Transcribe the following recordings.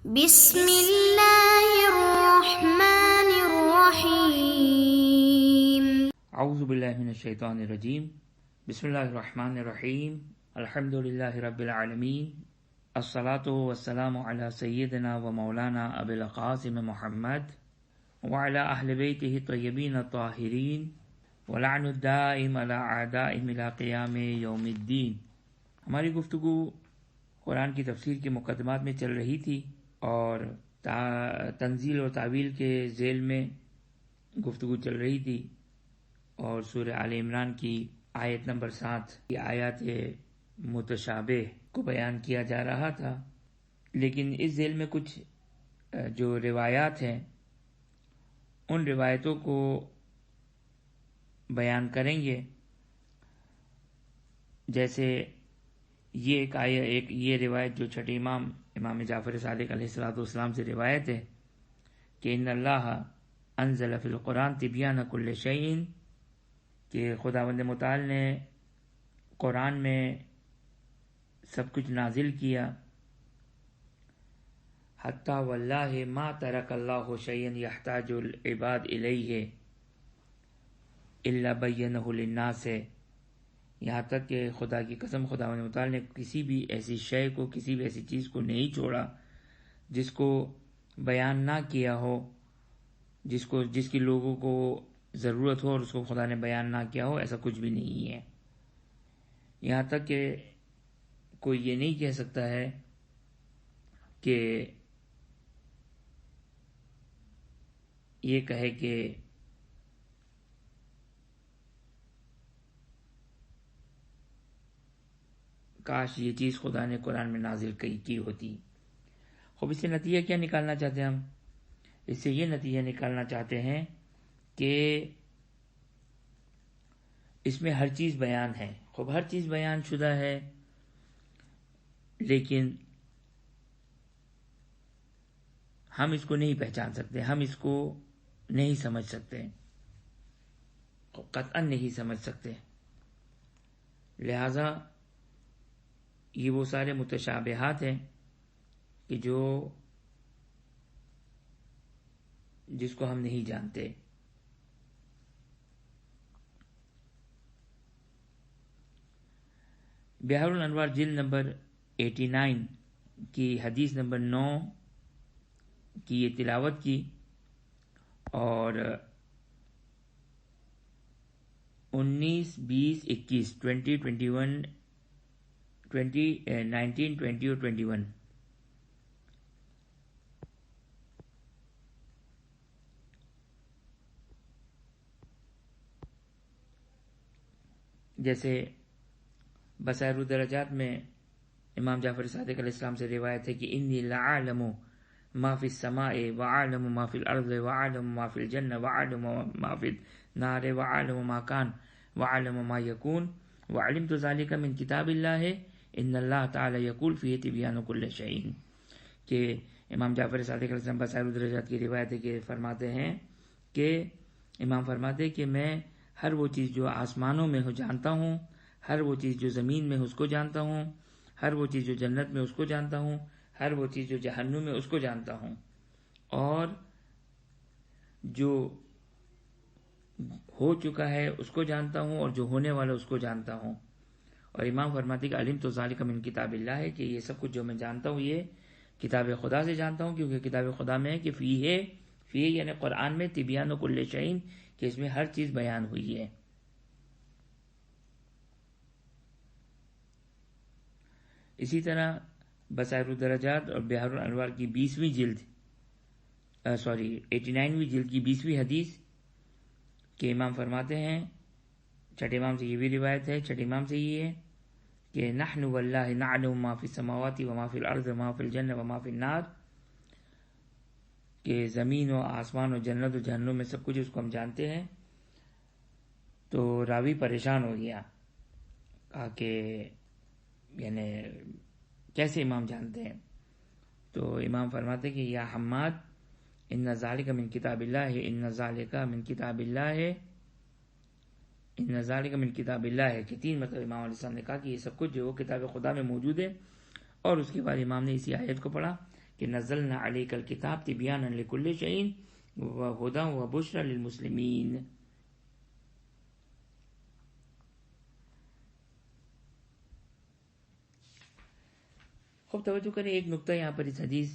بسم اللہ الرحمن الرحیم۔ اعوذ باللہ من الشیطان الرجیم، بسم اللہ الرحمن الرحیم، الحمد للہ رب العالمین، الصلاۃ والسلام علی سیدنا و مولانا ابی القاسم محمد وعلی اہل بیتہ الطیبین الطاہرین ولعن الدائم علی اعدائہم الی قیام یوم الدین۔ ہماری گفتگو قرآن کی تفسیر کے مقدمات میں چل رہی تھی اور تنزیل و تعویل کے ذیل میں گفتگو چل رہی تھی، اور سورہ آل عمران کی آیت نمبر 7 کی آیات متشابہ کو بیان کیا جا رہا تھا۔ لیکن اس ذیل میں کچھ جو روایات ہیں ان روایتوں کو بیان کریں گے، جیسے یہ روایت جو چھٹے امام جعفر صادق علیہ السلام سے روایت ہے کہ ان اللہ انزل فی القرآن تبیان کل شیء، کہ خداوند متعال نے قرآن میں سب کچھ نازل کیا، حتی واللہ ما ترک اللہ شیئا یحتاج العباد الیہ الا بینہ للناس، یہاں تک کہ خدا کی قسم خداوند متعال نے کسی بھی ایسی شے کو، کسی بھی ایسی چیز کو نہیں چھوڑا جس کو بیان نہ کیا ہو، جس کی لوگوں کو ضرورت ہو اور اس کو خدا نے بیان نہ کیا ہو، ایسا کچھ بھی نہیں ہے۔ یہاں تک کہ کوئی یہ نہیں کہہ سکتا ہے کہ یہ کہے کہ کاش یہ چیز خدا نے قرآن میں نازل کی ہوتی۔ خوب اس سے نتیجہ کیا نکالنا چاہتے ہیں ہم؟ اس سے یہ نتیجہ نکالنا چاہتے ہیں کہ اس میں ہر چیز بیان ہے، خوب ہر چیز بیان شدہ ہے، لیکن ہم اس کو نہیں پہچان سکتے، ہم اس کو نہیں سمجھ سکتے، قطعاً نہیں سمجھ سکتے۔ لہذا یہ وہ سارے متشابہات ہیں کہ جس کو ہم نہیں جانتے۔ بحر الانوار جلد نمبر 89 کی حدیث نمبر 9 کی یہ تلاوت کی، اور 19، 20، 21 19، 20 اور 21 جیسے بصائر الدرجات میں امام جعفر صادق علیہ السلام سے روایت ہے کہ انی لعالم ما فی السماء وعالم ما فی الارض وعالم ما فی الجنہ وعالم ما فی النار وعالم ما کان وعالم ما یکون وعلمت ذلك من کتاب اللہ ان اللہ تعالی یقول فیہ تبیان کل شیء، کہ امام جعفر صادق علیہ السلام بصائر الدرجات کی روایت ہے کہ فرماتے ہیں کہ امام فرماتے ہیں کہ میں ہر وہ چیز جو آسمانوں میں ہو جانتا ہوں، ہر وہ چیز جو زمین میں اس کو جانتا ہوں، ہر وہ چیز جو جنت میں اس کو جانتا ہوں، ہر وہ چیز جو جہنم میں اس کو جانتا ہوں، اور جو ہو چکا ہے اس کو جانتا ہوں، اور جو ہونے والا اس کو جانتا ہوں۔ اور امام فرماتے کہ علم تو ذالک من کتاب اللہ ہے، کہ یہ سب کچھ جو میں جانتا ہوں یہ کتاب خدا سے جانتا ہوں، کیونکہ کتاب خدا میں ہے کہ فی یعنی قرآن میں تبیان کل شیء، کہ اس میں ہر چیز بیان ہوئی ہے۔ اسی طرح بصائر الدرجات اور بحر الانوار کی 89ویں جلد کی 20ویں حدیث کہ امام فرماتے ہیں، چھٹے امام سے یہ بھی روایت ہے، چھٹے امام سے یہ ہے کہ نحن واللہ نعلم ما فی السماوات وما فی الارض وما فی الجنہ وما فی النار، کہ زمین و آسمان و جنت و جہنم میں سب کچھ اس کو ہم جانتے ہیں۔ تو راوی پریشان ہو گیا، کہا کہ یعنی کیسے امام جانتے ہیں؟ تو امام فرماتے کہ یا حماد ان ذالک من کتاب اللہ، ان ذالک من کتاب اللہ، ان ذالک من کتاب اللہ ہے، کہ 3 مطلب امام علیہ السلام نے کہا کہ یہ سب کچھ جو کتاب خدا میں موجود ہے، اور اس کے بعد امام نے اسی آیت کو پڑھا کہ نزلنا علیک الکتاب تبیانا لکل شیء وہدی وبشری للمسلمین. خوب توجہ کریں، ایک نقطہ یہاں پر اس حدیث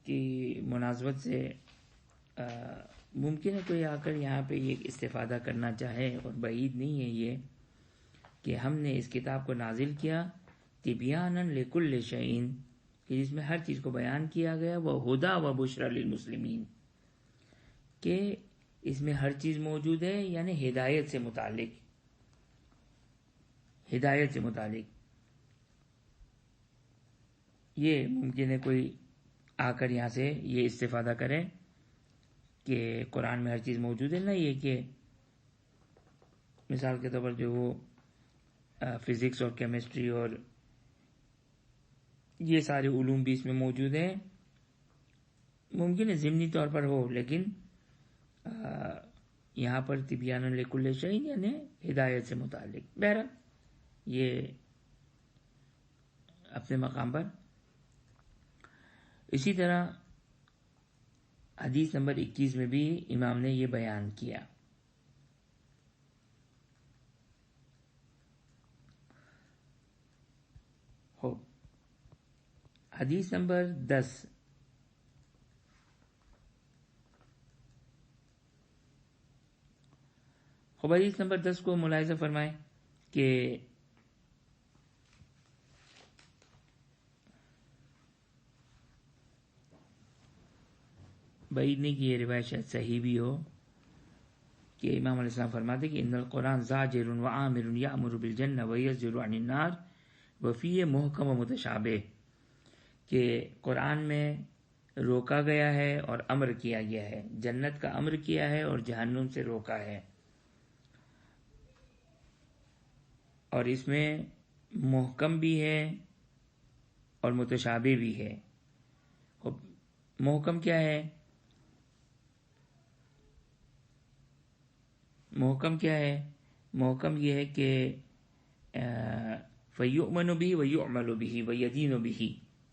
کی مناسبت سے ممکن ہے کوئی آ کر یہاں پہ یہ استفادہ کرنا چاہے، اور بعید نہیں ہے یہ کہ ہم نے اس کتاب کو نازل کیا تبیانا لکل شیء، کہ جس میں ہر چیز کو بیان کیا گیا، وہدی وبشری للمسلمین، کہ اس میں ہر چیز موجود ہے، یعنی ہدایت سے متعلق. یہ ممکن ہے کوئی آ کر یہاں سے یہ استفادہ کرے کہ قرآن میں ہر چیز موجود ہے، نہ یہ کہ مثال کے طور پر جو وہ فزکس اور کیمسٹری اور یہ سارے علوم بھی اس میں موجود ہیں، ممکن ہے ضمنی طور پر ہو، لیکن یہاں پر تبیانا لکل شیء یعنی ہدایت سے متعلق. بہرحال یہ اپنے مقام پر. اسی طرح حدیث نمبر 21 میں بھی امام نے یہ بیان کیا. حدیث نمبر 10. حدیث نمبر 10 کو ملاحظہ فرمائیں کہ بعید نہیں کہ یہ روایت شاید صحیح بھی ہو، کہ امام علیہ السلام فرماتے کہ ان القرآن زاجر وعامر یأمر بالجنہ ویزجر عن النار وفیہ محکم و متشابہ، کہ قرآن میں روکا گیا ہے اور امر کیا گیا ہے، جنت کا امر کیا ہے اور جہنم سے روکا ہے، اور اس میں محکم بھی ہے اور متشابہ بھی ہے. محکم کیا ہے؟ محکم یہ ہے کہ فَيُؤْمَنُ بِهِ وَيُعْمَلُ بِهِ وَيَدِينُ بِهِ،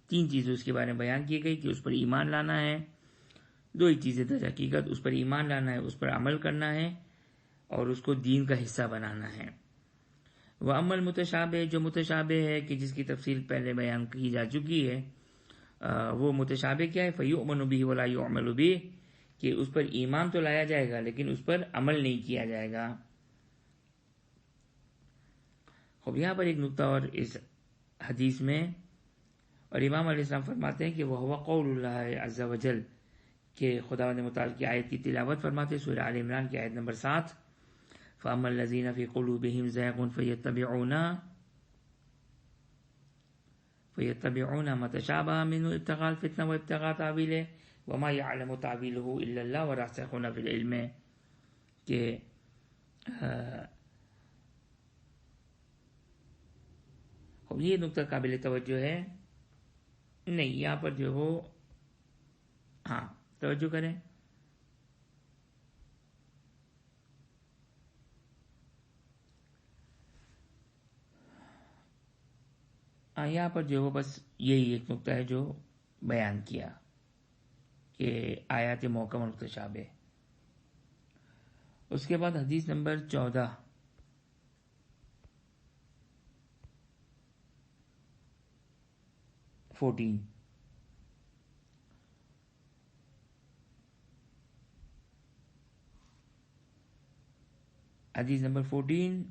3 چیزیں اس کے بارے میں بیان کی گئی کہ اس پر ایمان لانا ہے. 2 ہی چیزیں در حقیقت، اس پر ایمان لانا ہے، اس پر عمل کرنا ہے، اور اس کو دین کا حصہ بنانا ہے. وَأَمَّا الْمُتَشَابِهُ، جو متشابہ ہے کہ جس کی تفصیل پہلے بیان کی جا چکی ہے، وہ متشابہ کیا ہے؟ فَيُؤْمَنُ بِهِ وَلَا يُعْمَلُ بِهِ، کہ اس پر ایمان تو لایا جائے گا لیکن اس پر عمل نہیں کیا جائے گا. اب یہاں پر ایک نقطہ اور اس حدیث میں، اور امام علیہ السلام فرماتے ہیں کہ وَهُوَ قَوْلُ اللَّهِ عَزَّ وَجَلَّ، کہ خداوند متعال کی آیت کی تلاوت فرماتے ہیں سورہ آل عمران کی آیت نمبر 7. فَأَمَّا الَّذِينَ فِي قُلُوبِهِمْ زَيْغٌ فَيَتَّبِعُونَ مَا تَشَابَهَ مِنْهُ ابْتِغَاءَ الْفِتْنَةِ وَابْتِغَاءَ تَأْوِيلِهِ وَمَا يَعْلَمُ تَأْوِيلَهُ إِلَّا اللَّهُ وَالرَّاسِخُونَ فِي الْعِلْمِ، کہ یہ نقطہ قابل توجہ ہے. نہیں، یہاں پر جو ہو، ہاں توجہ کریں، یہاں پر جو ہو بس یہی ایک نقطہ ہے جو بیان کیا کہ آیات محکم اور متشابہ. اس کے بعد حدیث نمبر 14. حدیث نمبر 14.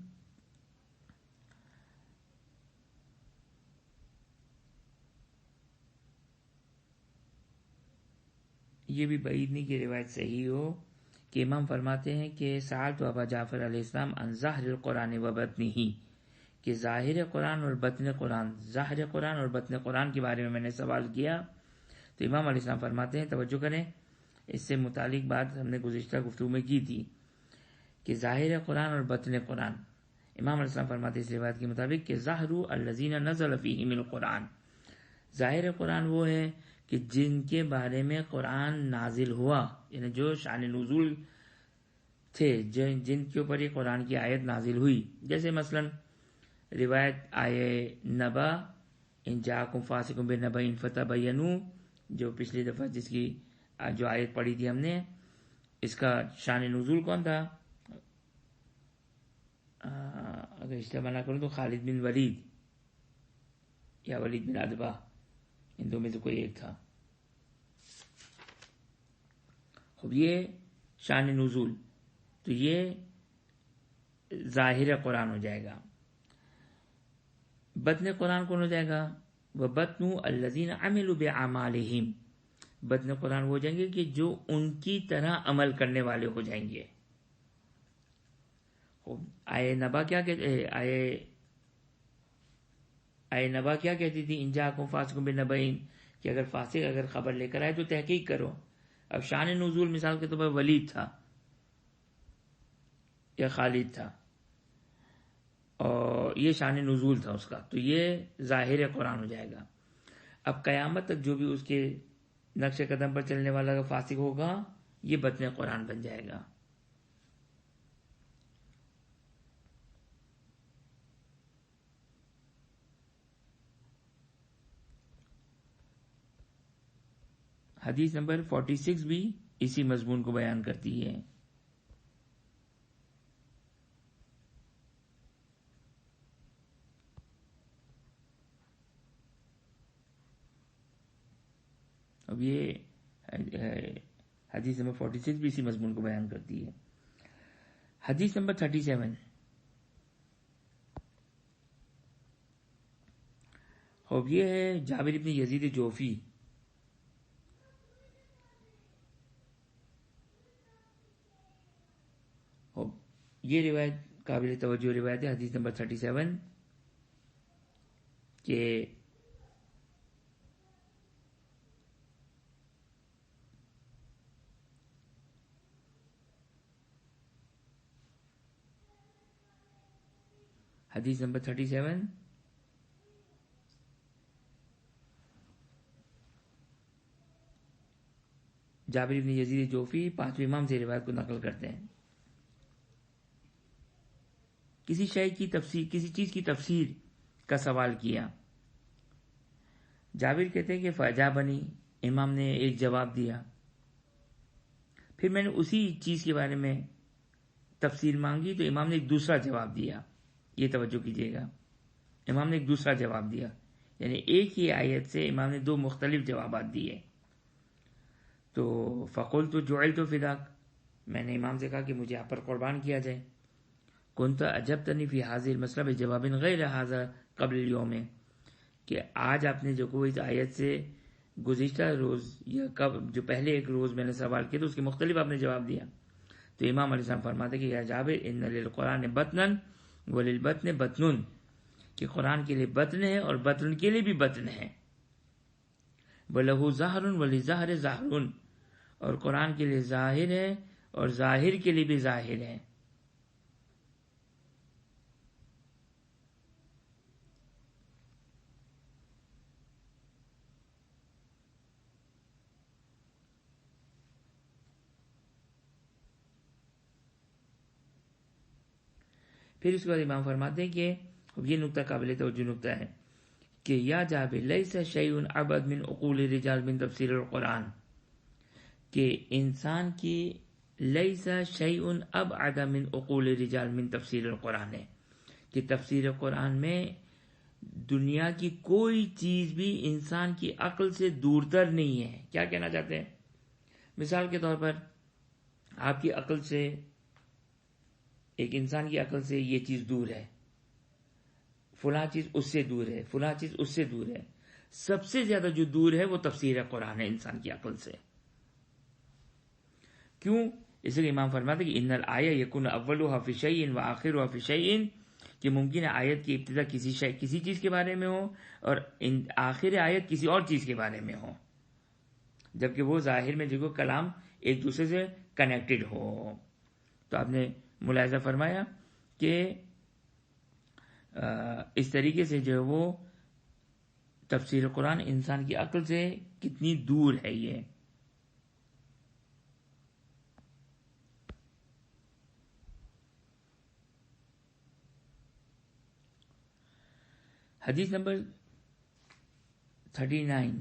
یہ بھی بعید نہیں کہ روایت صحیح ہو، کہ امام فرماتے ہیں کہ سألت ابا جعفر علیہ السلام عن ظاہر القرآن و بطنہ، کہ ظاہر قرآن اور بطن قرآن، ظاہر قرآن اور بطن قرآن کے بارے میں نے سوال کیا. تو امام علیہ السلام فرماتے ہیں، توجہ کریں، اس سے متعلق بات ہم نے گزشتہ گفتگو میں کی تھی کہ ظاہر قرآن اور بطن قرآن. امام علیہ السلام فرماتے ہیں اس روایت کے مطابق کہ ظاہر الذین نزل فیہم القرآن، ظاہر قرآن وہ ہے کہ جن کے بارے میں قرآن نازل ہوا، یعنی جو شان نزول تھے، جن کے اوپر یہ قرآن کی آیت نازل ہوئی. جیسے مثلا روایت آئے نبا ان جاءکم فاسق بنبأ فتبینوا جو پچھلی دفعہ جس کی جو آیت پڑھی تھی ہم نے، اس کا شان نزول کون تھا؟ اگر اشتباہ نہ کروں تو خالد بن ولید یا ولید بن عتبہ، ان دو میں سے کوئی ایک تھا. اب یہ شان نزول، تو یہ ظاہر قرآن ہو جائے گا. بطن قرآن کون ہو جائے گا؟ وَبَطْنُ الَّذِينَ عَمِلُوا بِأَعْمَالِهِمْ. بطن قرآن وہ ہو جائیں گے کہ جو ان کی طرح عمل کرنے والے ہو جائیں گے. آئے نبا کیا کہتی تھی؟ ان جاءکم فاسق بنبأ، کہ اگر فاسق اگر خبر لے کر آئے تو تحقیق کرو. اب شان نزول مثال کے طور پر ولید تھا یا خالد تھا، اور یہ شان نزول تھا اس کا، تو یہ ظاہر قرآن ہو جائے گا. اب قیامت تک جو بھی اس کے نقش قدم پر چلنے والا فاسق ہوگا، یہ بطن قرآن بن جائے گا. حدیث نمبر 46 بھی اسی مضمون کو بیان کرتی ہے. اب یہ حدیث نمبر 46 بھی اسی مضمون کو بیان کرتی ہے. حدیث نمبر 37. اب یہ ہے جابر بن یزید جوفی. یہ روایت قابل توجہ روایت ہے. حدیث نمبر 37 کہ حدیث نمبر 37 جابر بن یزید جوفی پانچویں امام سے روایت کو نقل کرتے ہیں. کسی شے کی تفسیر، کسی چیز کی تفسیر کا سوال کیا. جابر کہتے ہیں کہ فاجابنی، امام نے ایک جواب دیا. پھر میں نے اسی چیز کے بارے میں تفسیر مانگی تو امام نے ایک دوسرا جواب دیا. یہ توجہ کیجیے گا، امام نے ایک دوسرا جواب دیا، یعنی ایک ہی آیت سے امام نے دو مختلف جوابات دیے. تو فقلت جعلت فداک، میں نے امام سے کہا کہ مجھے آپ پر قربان کیا جائے. كنت اجبتنی فی حاضر مسئلہ بجواب غیر حاضر قبل اليوم، کہ آج آپ نے جو کوئی آیت سے گزشتہ روز یا جو پہلے ایک روز میں نے سوال کیا تو اس کے مختلف آپ نے جواب دیا. تو امام علیہ السلام فرماتے کہ یا جابر ان للقرآن بطنا وللبطن بطن، کہ قرآن کے لیے بطن ہے اور بطن کے لیے بھی بطن ہے. وَلَهُ ظَاهْرٌ وَلِلظَّاهِرِ ظَاهْرٌ، اور قرآن کے لیے ظاہر ہے اور ظاہر کے لیے بھی ظاہر ہے. پھر اس کے بعد امام فرماتے ہیں کہ یہ نقطہ قابل توجہ نقطہ ہے کہ یا جابر لیس شیء ابعد من عقول الرجال من تفسیر القرآن، کہ انسان کی لیس شیء ابعد من عقول الرجال من تفسیر القرآن ہے، کہ تفسیر قرآن میں دنیا کی کوئی چیز بھی انسان کی عقل سے دور تر نہیں ہے. کیا کہنا چاہتے ہیں؟ مثال کے طور پر آپ کی عقل سے، ایک انسان کی عقل سے یہ چیز دور ہے، فلاں چیز اس سے دور ہے، فلاں چیز اس سے دور ہے. سب سے زیادہ جو دور ہے وہ تفسیر قرآن ہے انسان کی عقل سے. کیوں؟ اس لیے امام فرماتے کہ ان الآیہ یکون اولها فی شیء وآخرها فی شیء، کہ ممکن ہے آیت کی ابتدا کسی چیز کے بارے میں ہو اور آخر آیت کسی اور چیز کے بارے میں ہو، جبکہ وہ ظاہر میں جو کلام ایک دوسرے سے کنیکٹڈ ہو. تو آپ نے ملاحظہ فرمایا کہ اس طریقے سے جو ہے وہ تفسیر قرآن انسان کی عقل سے کتنی دور ہے. یہ حدیث نمبر 39.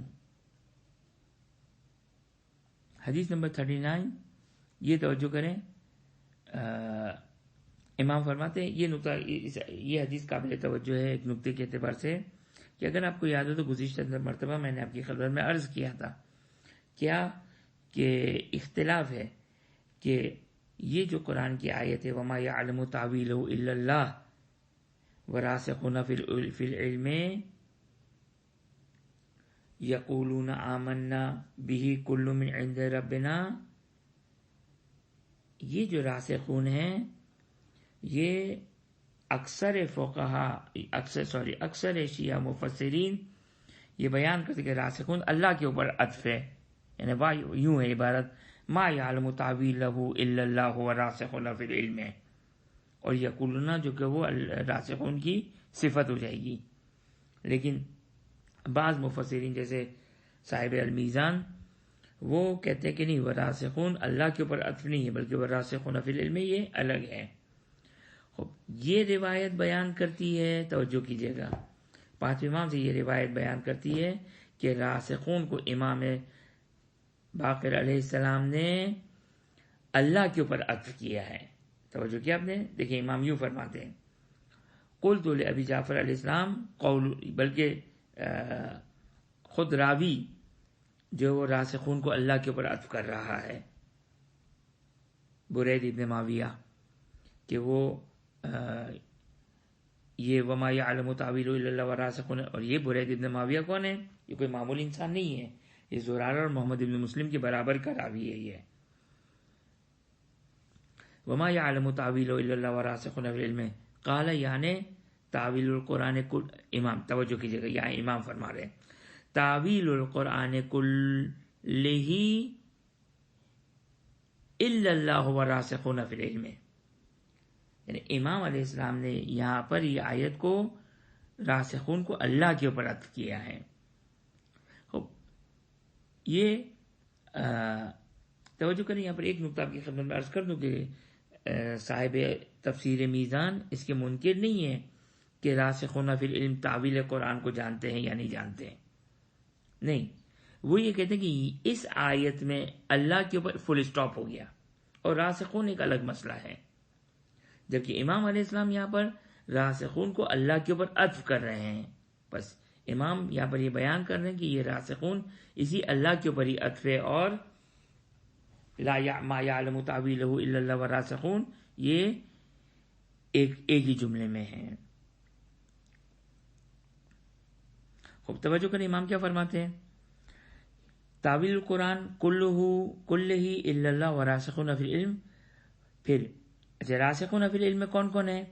حدیث نمبر 39، یہ توجہ کریں، امام فرماتے ہیں یہ نقطہ، یہ حدیث قابل توجہ ہے ایک نقطے کے اعتبار سے کہ اگر آپ کو یاد ہو تو گزشتہ مرتبہ میں نے آپ کی خدمت میں عرض کیا تھا کیا کہ اختلاف ہے کہ یہ جو قرآن کی آیت ہے وَمَا يَعْلَمُ تَعْوِيلَهُ إِلَّا اللَّهُ وَرَاسِخُونَ فِي الْعِلْمِ يَقُولُونَ آمَنَّا بِهِ كُلٌّ مِّنْ عِندِ رَبِّنَا، یہ جو راسخون ہیں یہ اکثر شیعہ مفسرین یہ بیان کرتے کہ راسخون اللہ کے اوپر عطف ہے، یعنی یوں ہے عبارت ما یعلم تعویلہ الا اللہ وراسخون فی العلم، اور یقولون جو کہ وہ راسخون کی صفت ہو جائے گی. لیکن بعض مفسرین جیسے صاحب المیزان وہ کہتے ہیں کہ نہیں، وراسخون اللہ کے اوپر عطف نہیں ہے بلکہ وراسخون فی العلم یہ الگ ہے. یہ روایت بیان کرتی ہے، توجہ کیجیے گا، پانچویں امام سے یہ روایت بیان کرتی ہے کہ راسخون کو امام باقر علیہ السلام نے اللہ کے اوپر عطف کیا ہے. توجہ کیا آپ نے؟ دیکھیں امام یوں فرماتے ہیں قلت لأبی جعفر علیہ السلام قول، بلکہ خود راوی جو وہ راسخون کو اللہ کے اوپر عطف کر رہا ہے برید ابن معاویہ، کہ وہ یہ وما یعلم تعویلہ الا اللہ وراسخون، اور یہ برید ابن معاویہ کون ہے؟ یہ کوئی معمولی انسان نہیں ہے، یہ زرارہ اور محمد ابن مسلم کے برابر کا راوی ہے. یہ وما یعلم تعویلہ الا اللہ وراسخون فی العلم قال، یعنی تعویل القرآن امام توجہ کیجیے گا، یہاں امام فرما رہے ہیں تعویل القرآن کلہ الا اللہ وراسخون فی العلم، یعنی امام علیہ السلام نے یہاں پر یہ آیت کو راسخون کو اللہ کے اوپر عطف کیا ہے. یہ توجہ کریں، یہاں پر ایک نقطہ آپ کی خدمت میں عرض کر دوں کہ صاحب تفسیر میزان اس کے منکر نہیں ہے کہ راسخون فی العلم تعویل قرآن کو جانتے ہیں یا نہیں جانتے ہیں، نہیں، وہ یہ کہتے ہیں کہ اس آیت میں اللہ کے اوپر فل اسٹاپ ہو گیا اور راسخون ایک الگ مسئلہ ہے، جبکہ امام علیہ السلام یہاں پر راسخون کو اللہ کے اوپر عطف کر رہے ہیں. بس امام یہاں پر یہ بیان کر رہے ہیں کہ یہ راسخون اسی اللہ کے اوپر ہی عطف ہے، اور ما یعلم تعویلہ الا اللہ وراسخون یہ ایک ہی جملے میں ہے. خوب توجہ کریں امام کیا فرماتے ہیں، تعویل القرآن کلہ الا اللہ وراسخون فی العلم. پھر راسخون فی العلم کون کون ہے؟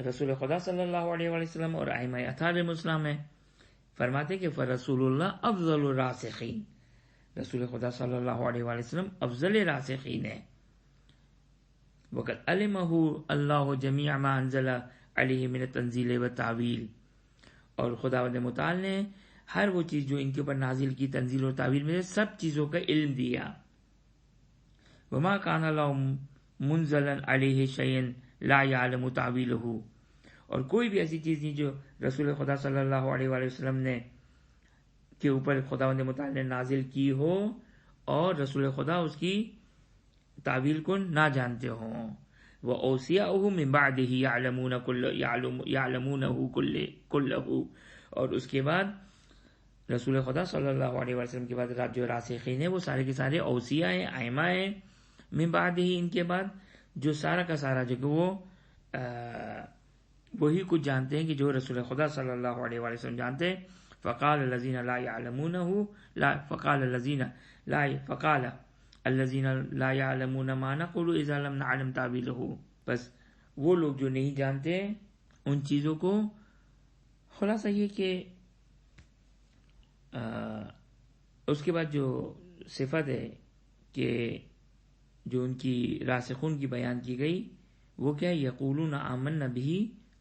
رسول خدا صلی اللہ علیہ وآلہ وسلم اور ائمہ اطہار الاسلام ہے. فرماتے کہ فرسول اللہ افضل الراسخین، رسول خدا صلی اللہ علیہ وآلہ وسلم افضل راسخین ہے. وقد علمہ اللہ جمیع ما انزل علیہ من التنزیل والتعویل، اور خداوند متعال نے ہر وہ چیز جو ان کے اوپر نازل کی تنزیل اور تعویل میں سب چیزوں کا علم دیا. وما کان اللہ منزلا علیہ شیئن لا یعلم تعویلہ، اور کوئی بھی ایسی چیز نہیں جو رسول خدا صلی اللہ علیہ وآلہ وسلم نے کے اوپر خداوند متعال نے نازل کی ہو اور رسول خدا اس کی تعویل کو نہ جانتے ہوں. وَأَوْصِيَاؤُهُ مِن بَعْدِهِ يَعْلَمُونَهُ كُلَّهُ، اور اس کے بعد رسول خدا صلی اللہ علیہ وسلم کے بعد جو راسخین ہیں وہ سارے کے سارے اوصیاء ہیں، ائمہ ہیں، من بعدہ ان کے بعد جو سارا کا سارا جو کہ وہ وہی کچھ جانتے ہیں کہ جو رسول خدا صلی اللہ علیہ وسلم جانتے ہیں. فقال الذین لا یعلمون ما نقول اذا لم نعلم تعویلہ، بس وہ لوگ جو نہیں جانتے ان چیزوں کو، خلاصہ یہ کہ اس کے بعد جو صفت ہے کہ جو ان کی راسخون کی بیان کی گئی وہ کیا ہے، یقولون آمنا بہ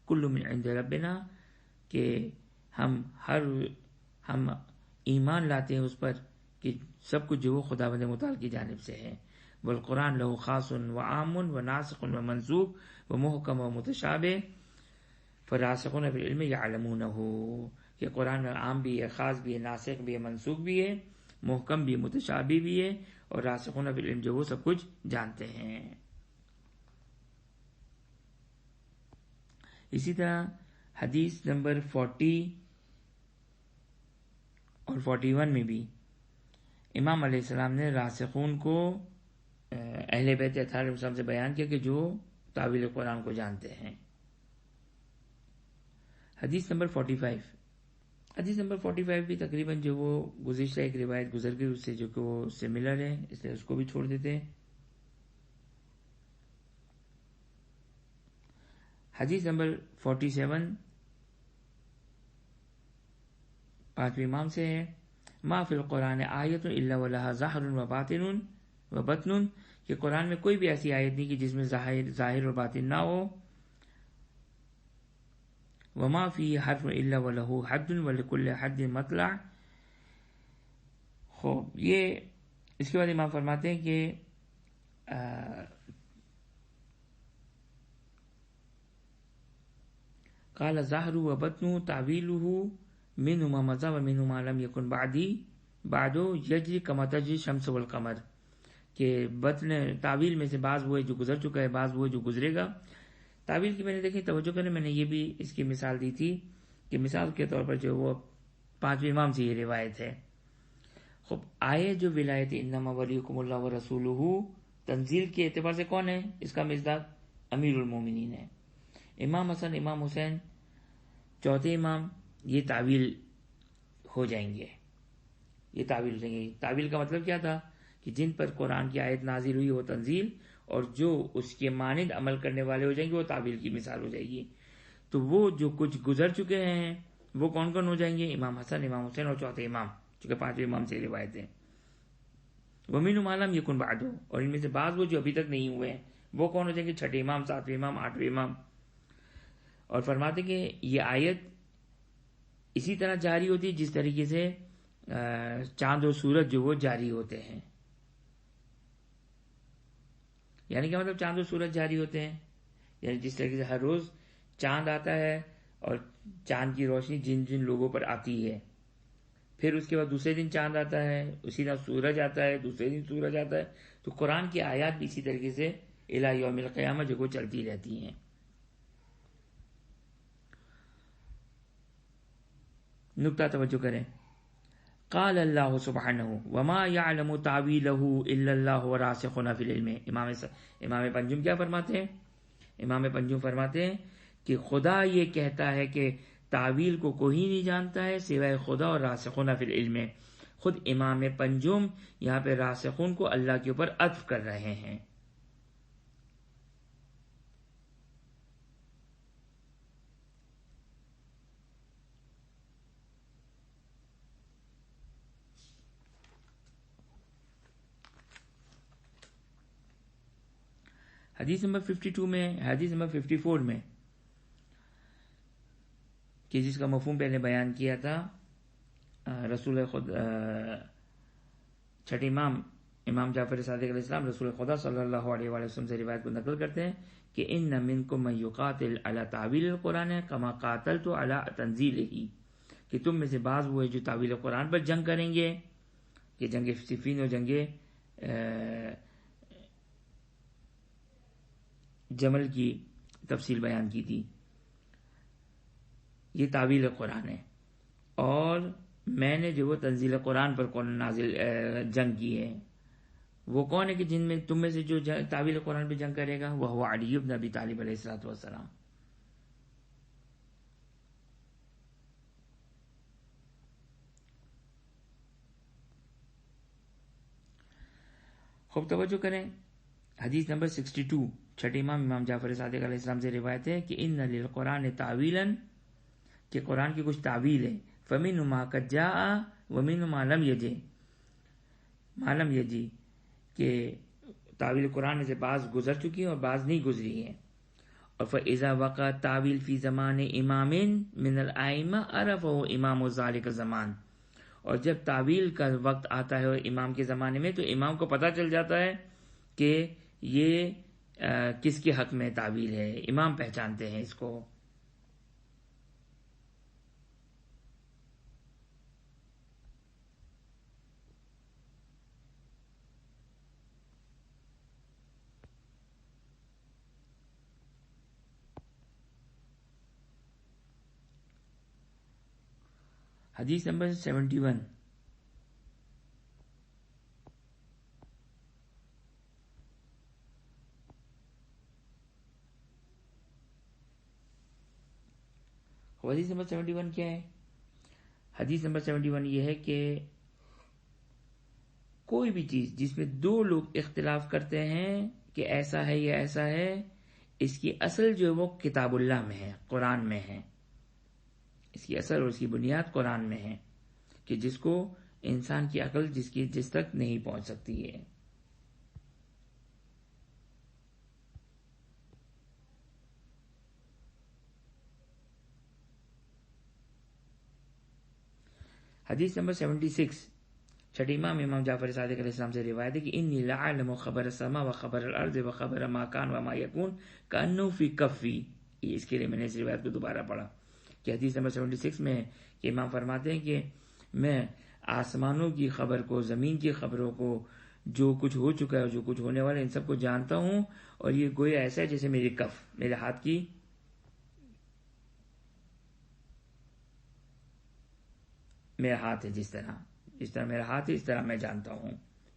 کل من عند ربنا، کہ ہم ایمان لاتے ہیں اس پر کہ سب کچھ جو وہ خداوند متعال کی جانب سے ہے. والقرآن لہ خاص و عام و ناسخ و منسوخ و محکم و متشابہ فراسخون فی العلم یعلمونہ، کہ قرآن میں عام بھی ہے، خاص بھی ہے، ناسخ بھی ہے، منسوخ بھی ہے، محکم بھی ہے، متشابہ بھی ہے، اور راسخون فی العلم جو وہ سب کچھ جانتے ہیں. اسی طرح حدیث نمبر 40 اور 41 میں بھی امام علیہ السلام نے راسخون کو اہل بیت اطہار علیہ السلام سے بیان کیا کہ جو تاویل قرآن کو جانتے ہیں. حدیث نمبر 45 بھی تقریباً جو وہ گزشتہ ایک روایت گزر گئی اس سے جو کہ وہ سملر ہے، اس لیے اس کو بھی چھوڑ دیتے ہیں. حدیث نمبر 47 پانچویں امام سے ہے، ما فی القرآن آیت الا ولہا ظاہر و باطن و بطن، کہ قرآن میں کوئی بھی ایسی آیت نہیں کہ جس میں ظاہر اور باطن نہ ہو. وما فی حرف الا ولہ حد ولکل حد مطلع. خوب، یہ اس کے بعد امام فرماتے ہیں کہ قال ظاہر و بطن تعویلہ منہ ما مضی و منہ ما لم یکن بعدو یجری کما تجری الشمس والقمر، کہ بطن تعویل میں سے بعض وہ ہے جو گزر چکا ہے، بعض وہ ہے جو گزرے گا. تعویل کی میں نے دیکھی توجہ کریں، میں نے یہ بھی اس کی مثال دی تھی کہ مثال کے طور پر جو وہ پانچویں امام سے یہ روایت ہے. خب آئے جو ولایت انما ولیکم اللہ و رسولہ تنزیل کے اعتبار سے کون ہے؟ اس کا مصداق امیر المومنین ہے. امام حسن امام حسین چوتھے امام یہ تعویل ہو جائیں گے، یہ تعویل ہو جائیں گے. تعویل کا مطلب کیا تھا کہ جن پر قرآن کی آیت نازل ہوئی وہ تنزیل، اور جو اس کے مانند عمل کرنے والے ہو جائیں گے وہ تعویل کی مثال ہو جائے گی. تو وہ جو کچھ گزر چکے ہیں وہ کون کون ہو جائیں گے؟ امام حسن امام حسین اور چوتھے امام، چونکہ پانچویں امام سے روایت ہے. ومن ما لم یکن بعد، اور ان میں سے بعض وہ جو ابھی تک نہیں ہوئے ہیں وہ کون ہو جائیں گے؟ چھٹے امام، ساتویں امام، آٹھویں امام. اور فرماتے کہ یہ آیت اسی طرح جاری ہوتی ہے جس طریقے سے چاند و سورج جو وہ جاری ہوتے ہیں. یعنی کیا مطلب چاند و سورج جاری ہوتے ہیں؟ یعنی جس طریقے سے ہر روز چاند آتا ہے اور چاند کی روشنی جن جن لوگوں پر آتی ہے، پھر اس کے بعد دوسرے دن چاند آتا ہے، اسی طرح سورج آتا ہے، دوسرے دن سورج آتا ہے. تو قرآن کی آیات بھی اسی طریقے سے الی یوم القیامہ جو وہ چلتی رہتی ہیں. نقطہ توجہ کریں. قال اللہ سبحانہ وما یعلم تاویلہ الا اللہ وراسخون فی العلم. امام پنجم کیا فرماتے ہیں؟ امام پنجم فرماتے ہیں کہ خدا یہ کہتا ہے کہ تعویل کو کوئی نہیں جانتا ہے سوائے خدا اور راسخون فی العلم. خود امام پنجم یہاں پہ راسخون کو اللہ کے اوپر عطف کر رہے ہیں. حدیث نمبر 52 میں، حدیث نمبر 54 میں کہ جس کا مفہوم پہلے بیان کیا تھا، رسول خود چھٹے امام جعفر صادق علیہ السلام رسول خدا صلی اللہ علیہ وآلہ وسلم سے روایت کو نقل کرتے ہیں کہ ان منکم من یقاتل علی تعویل القرآن کما قاتلت علی تنزیلہ، کہ تم میں سے بعض وہ ہے جو تعویل قرآن پر جنگ کریں گے، کہ جنگ صفین اور جنگ جمل کی تفصیل بیان کی تھی. یہ تعویل قرآن ہے. اور میں نے جو وہ تنزیل قرآن پر نازل جنگ کی ہے، وہ کون ہے کہ جن میں تم میں سے جو تعویل قرآن پہ جنگ کرے گا؟ وہ علی بن ابی طالب علیہ الصلوۃ والسلام. خوب توجہ کریں. حدیث نمبر 62 چھٹے امام جعفر صادق علیہ السلام سے روایت ہے کہ ان للقرآن تعویلا، کہ قرآن کی کچھ تعویل ہے. فمن ما قد جاء ومن ما لم یجی، کہ تعویل قرآن سے بعض گزر چکی ہیں اور بعض نہیں گزری ہیں. اور فاذا وقع تعویل فی زمان امام من الائمہ عرفہ امام ذلک الزمان، اور جب تعویل کا وقت آتا ہے امام کے زمانے میں تو امام کو پتہ چل جاتا ہے کہ یہ کس کے حق میں تعویل ہے، امام پہچانتے ہیں اس کو. حدیث نمبر 71. حدیث نمبر 71 کیا ہے؟ حدیث نمبر 71 یہ ہے کہ کوئی بھی چیز جس میں دو لوگ اختلاف کرتے ہیں کہ ایسا ہے یا ایسا ہے، اس کی اصل جو وہ کتاب اللہ میں ہے، قرآن میں ہے. اس کی اصل اور اس کی بنیاد قرآن میں ہے، کہ جس کو انسان کی عقل جس تک نہیں پہنچ سکتی ہے. حدیث نمبر 76 چھٹی امام جعفر صادق علیہ السلام سے روایت ہے کہ انی لعلم خبر السماء و خبر الارض و خبر ما کان و ما یکون کانه فی کفی. اس کے لیے میں نے اس روایت کو دوبارہ پڑھا کہ حدیث نمبر 76 میں کہ امام فرماتے ہیں کہ میں آسمانوں کی خبر کو، زمین کی خبروں کو، جو کچھ ہو چکا ہے اور جو کچھ ہونے والا ہے، ان سب کو جانتا ہوں، اور یہ گویا ایسا ہے جیسے میری کف، میرے ہاتھ کی میرا ہاتھ ہے، جس طرح میرا ہاتھ ہے اس طرح میں جانتا ہوں.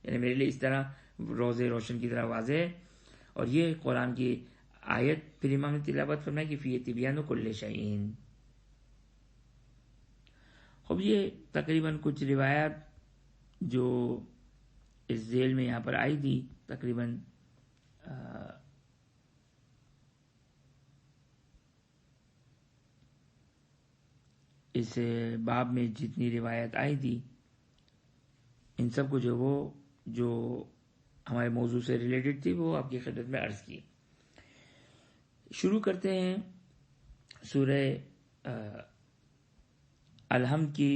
یعنی میرے لیے اس طرح روزے روشن کی طرح واضح ہے. اور یہ قرآن کی آیت پھر امام نے تلاوت فرمائی کہ فی تبیان کل شیء. اب یہ تقریباً کچھ روایات جو اس ذیل میں یہاں پر آئی تھی، تقریباً اس باب میں جتنی روایت آئی تھی، ان سب کو جو ہمارے موضوع سے ریلیٹڈ تھی وہ آپ کی خدمت میں عرض کی. شروع کرتے ہیں سورہ الحمد کی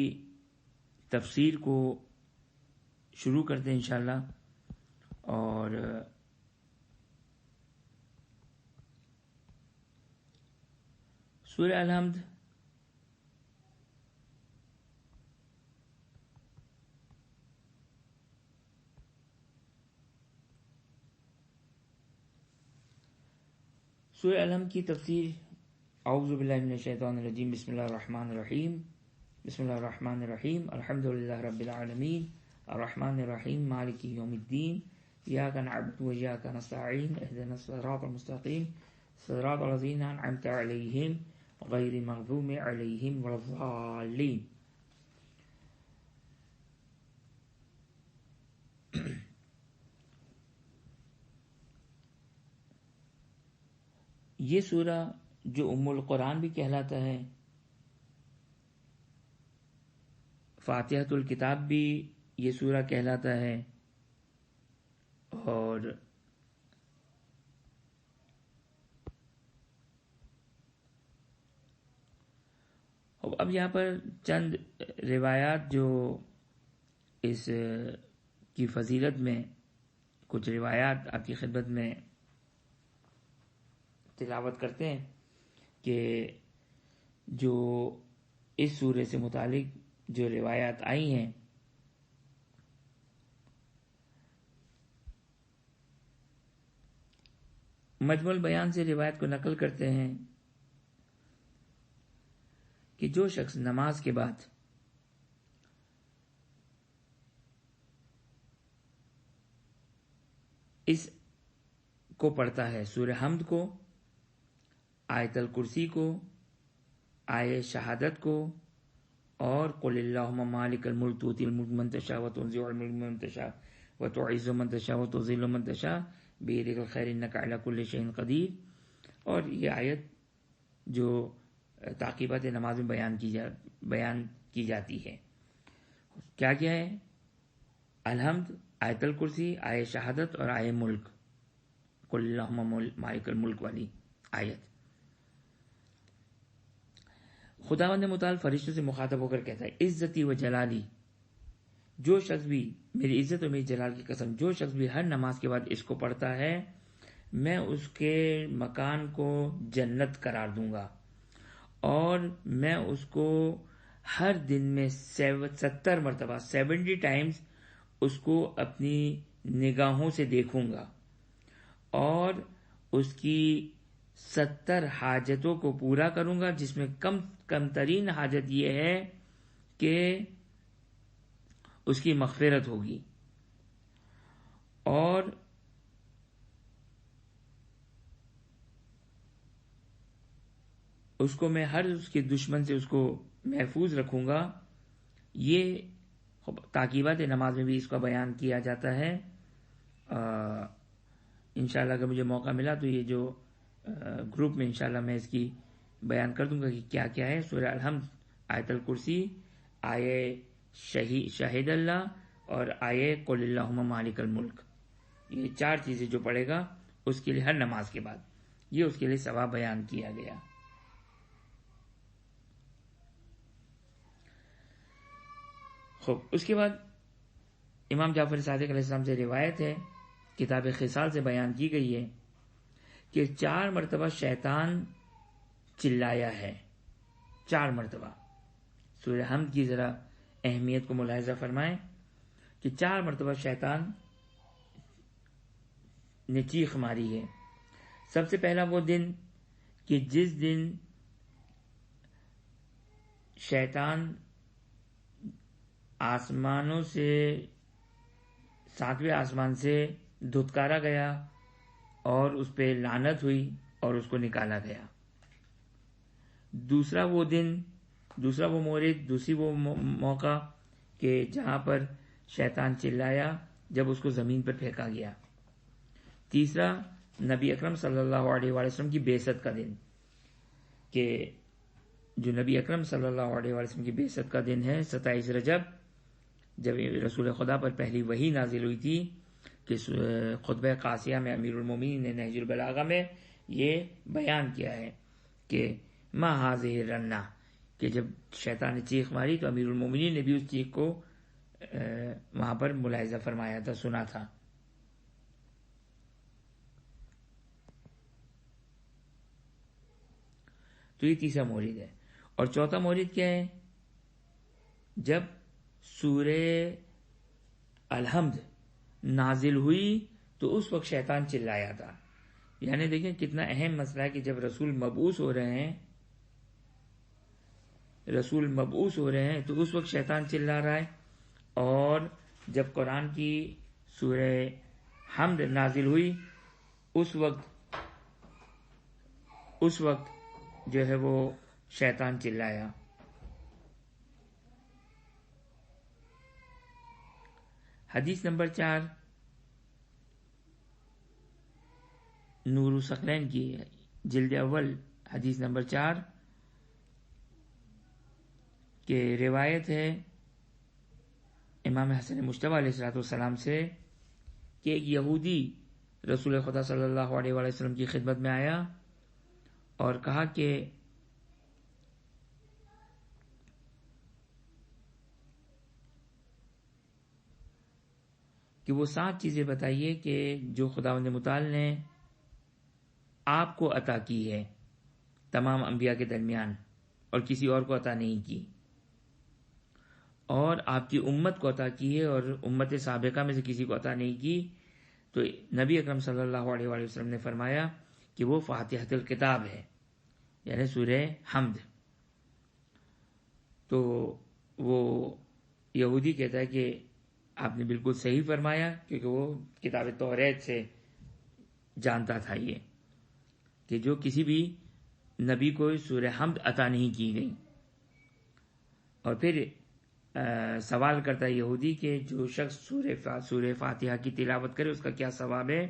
تفسیر کو شروع کرتے ہیں انشاءاللہ. اور سورہ الحمد سورہ الحمد کی تفسیر. اعوذ باللہ من الشیطان الرجیم. بسم اللہ الرحمن الرحیم. بسم اللہ الرحمن الرحیم. الحمدللہ رب العالمین الرحمن الرحیم مالک یوم الدین ایاک نعبد و ایاک نستعین اهدنا الصراط المستقیم صراط الذین انعمت علیہم غیر المغضوب علیہم ولا الضالین. یہ سورہ جو ام القرآن بھی کہلاتا ہے، فاتحۃ الکتاب بھی یہ سورہ کہلاتا ہے، اور اب یہاں پر چند روایات جو اس کی فضیلت میں، کچھ روایات آپ کی خدمت میں تلاوت کرتے ہیں کہ جو اس سورے سے متعلق جو روایات آئی ہیں، مجموع البیان سے روایت کو نقل کرتے ہیں کہ جو شخص نماز کے بعد اس کو پڑھتا ہے، سورہ حمد کو، آیت الکرسی کو، آیت شہادت کو، اور قل اللہم مالک الملک تؤتی الملک من تشاء وتنزع الملک من تشاء وتعز من تشاء وتذل من تشاء بیدک الخیر انک علی کل شیء قدیر. اور یہ آیت جو تعقیبات نماز میں بیان کی جاتی ہے، کیا ہے؟ الحمد، آیت الکرسی، آیت شہادت اور آیت ملک، قل اللہم مالک الملک والی آیت. خداوند متعال فرشتوں سے مخاطب ہو کر کہتا ہے عزتی و جلالی، جو شخص بھی، میری عزت اور میری جلال کی قسم، جو شخص بھی ہر نماز کے بعد اس کو پڑھتا ہے، میں اس کے مکان کو جنت قرار دوں گا، اور میں اس کو ہر دن میں 70 مرتبہ 70 ٹائمز اس کو اپنی نگاہوں سے دیکھوں گا، اور اس کی 70 حاجتوں کو پورا کروں گا، جس میں کم ترین حاجت یہ ہے کہ اس کی مغفرت ہوگی، اور اس کو میں ہر اس کے دشمن سے اس کو محفوظ رکھوں گا. یہ تاکیبات نماز میں بھی اس کا بیان کیا جاتا ہے. انشاءاللہ اگر مجھے موقع ملا تو یہ جو گروپ میں انشاءاللہ میں اس کی بیان کر دوں گا کہ کیا کیا ہے. سورہ الحمد، آیت الکرسی، آیے شہید اللہ، اور آیے قل اللہم مالک الملک. یہ 4 چیزیں جو پڑھے گا اس کے لیے ہر نماز کے بعد، یہ اس کے لیے ثواب بیان کیا گیا. خوب، اس کے بعد امام جعفر صادق علیہ السلام سے روایت ہے، کتاب خصال سے بیان کی گئی ہے کہ 4 مرتبہ شیطان چلایا ہے. 4 مرتبہ. سورہ حمد کی ذرا اہمیت کو ملاحظہ فرمائیں کہ 4 مرتبہ شیطان نے چیخ ماری ہے. سب سے پہلا وہ دن کہ جس دن شیطان آسمانوں سے 7ویں آسمان سے دھتکارا گیا اور اس پہ لعنت ہوئی اور اس کو نکالا گیا. دوسرا وہ دن، دوسرا وہ مورد، دوسری وہ موقع کہ جہاں پر شیطان چلایا جب اس کو زمین پر پھینکا گیا. تیسرا نبی اکرم صلی اللہ علیہ وسلم کی بعثت کا دن، کہ جو نبی اکرم صلی اللہ علیہ وسلم کی بعثت کا دن ہے 27 رجب، جب رسول خدا پر پہلی وحی نازل ہوئی تھی، کہ خطبہ قاسیہ میں امیر المومنین نے نہج البلاغہ میں یہ بیان کیا ہے کہ ما ہاذہ رنہ، کہ جب شیطان نے چیخ ماری تو امیر المومنین نے بھی اس چیخ کو وہاں پر ملاحظہ فرمایا تھا، سنا تھا. تو یہ تیسرا مورد ہے. اور چوتھا مورد کیا ہے؟ جب سورہ الحمد نازل ہوئی تو اس وقت شیطان چلایا تھا. یعنی دیکھیں کتنا اہم مسئلہ ہے کہ جب رسول مبعوث ہو رہے ہیں تو اس وقت شیطان چلا رہا ہے، اور جب قرآن کی سورہ حمد نازل ہوئی اس وقت جو ہے وہ شیطان چلایا. حدیث نمبر 4 نور الثقلین کی جلد اول حدیث نمبر 4 کہ روایت ہے امام حسن مجتبی علیہ السلام سے کہ ایک یہودی رسول خدا صلی اللہ علیہ وسلم کی خدمت میں آیا اور کہا کہ وہ 7 چیزیں بتائیے کہ جو خداوند متعال نے آپ کو عطا کی ہے تمام انبیاء کے درمیان اور کسی اور کو عطا نہیں کی، اور آپ کی امت کو عطا کی ہے اور امت سابقہ میں سے کسی کو عطا نہیں کی. تو نبی اکرم صلی اللہ علیہ وسلم نے فرمایا کہ وہ فاتحۃ الکتاب ہے، یعنی سورہ حمد. تو وہ یہودی کہتا ہے کہ آپ نے بالکل صحیح فرمایا، کیونکہ وہ کتاب توریت سے جانتا تھا یہ کہ جو کسی بھی نبی کو سورہ حمد عطا نہیں کی گئی. اور پھر سوال کرتا ہے یہودی کہ جو شخص سورہ فاتحہ کی تلاوت کرے اس کا کیا ثواب ہے؟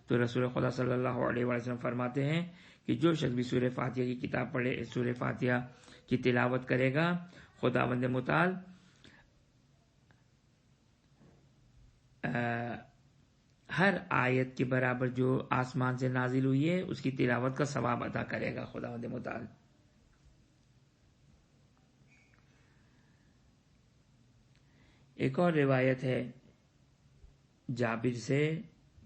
تو رسول خدا صلی اللہ علیہ وسلم فرماتے ہیں کہ جو شخص بھی سورہ فاتحہ کی کتاب پڑھے، سورہ فاتحہ کی تلاوت کرے گا، خداوند متعال ہر آیت کے برابر جو آسمان سے نازل ہوئی ہے اس کی تلاوت کا ثواب عطا کرے گا خداوند متعال. ایک اور روایت ہے جابر سے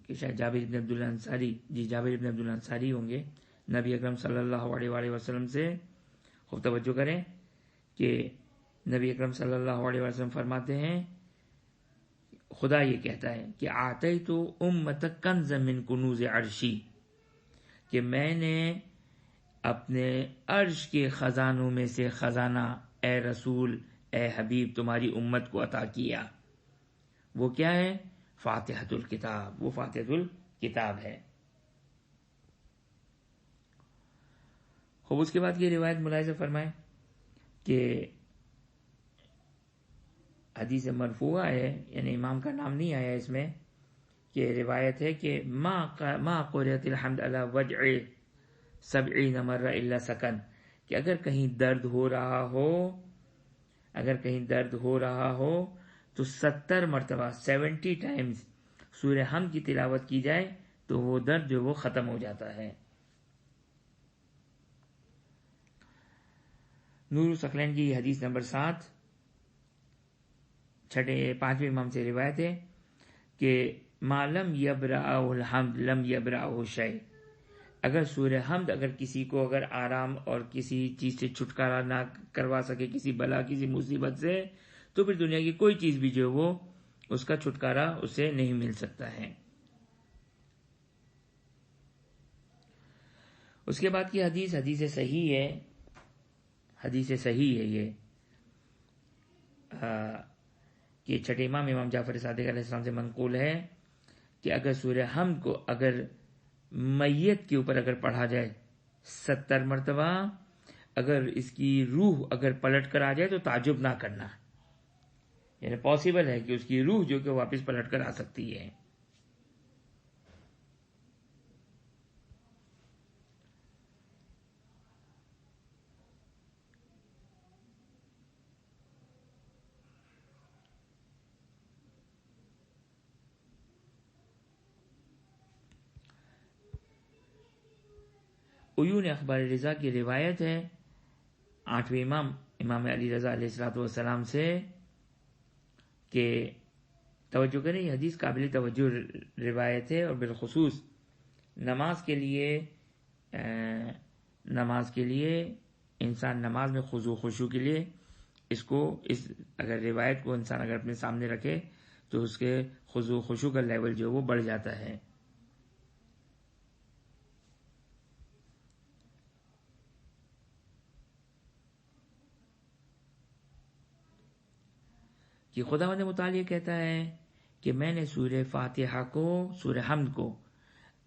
کہ شاید جابر بن عبداللہ انصاری، جابر بن عبداللہ انصاری ہوں گے، نبی اکرم صلی اللہ علیہ وسلم سے. خوب توجہ کریں کہ نبی اکرم صلی اللہ علیہ وسلم فرماتے ہیں خدا یہ کہتا ہے کہ آتیت امت کنز من کنوز عرشی، کہ میں نے اپنے عرش کے خزانوں میں سے خزانہ اے رسول اے حبیب تمہاری امت کو عطا کیا، وہ کیا ہے؟ فاتحۃ الکتاب، وہ فاتحۃ الکتاب ہے۔ خوب اس کے بعد یہ روایت ملاحظہ فرمائیں کہ حدیث مرفوعہ ہے، یعنی امام کا نام نہیں آیا اس میں، کہ روایت ہے کہ ما قرئت الحمد علی وجع 70 مرہ الا سکن، کہ اگر کہیں درد ہو رہا ہو تو 70 مرتبہ 70 ٹائمز سورہ حمد کی تلاوت کی جائے تو وہ درد جو وہ ختم ہو جاتا ہے۔ نور ثقلین کی حدیث نمبر 7 پانچویں امام سے روایت ہے کہ ما لم یبرأہ الحمد لم یبرأہ شیء، اگر سورہ حمد اگر کسی کو اگر آرام اور کسی چیز سے چھٹکارا نہ کروا سکے، کسی بلا کسی مصیبت سے، تو پھر دنیا کی کوئی چیز بھی جو وہ اس کا چھٹکارا اسے نہیں مل سکتا ہے۔ اس کے بعد کی حدیث صحیح ہے یہ کہ چھٹے امام جعفر صادق علیہ السلام سے منقول ہے کہ اگر سورہ حمد کو اگر میت کے اوپر اگر پڑھا جائے 70 مرتبہ، اگر اس کی روح اگر پلٹ کر آ جائے تو تعجب نہ کرنا، یعنی پاسبل ہے کہ اس کی روح جو کہ واپس پلٹ کر آ سکتی ہے۔ عیون اخبار رضا کی روایت ہے 8ویں امام علی رضا علیہ السلام سے کہ توجہ کریں، یہ حدیث قابل توجہ روایت ہے، اور بالخصوص نماز کے لیے انسان نماز میں خضوع خشوع کے لیے اس اگر روایت کو انسان اگر اپنے سامنے رکھے تو اس کے خضوع خشوع کا لیول جو وہ بڑھ جاتا ہے۔ کہ خداوند متعال کہتا ہے کہ میں نے سورہ فاتحہ کو، سورہ حمد کو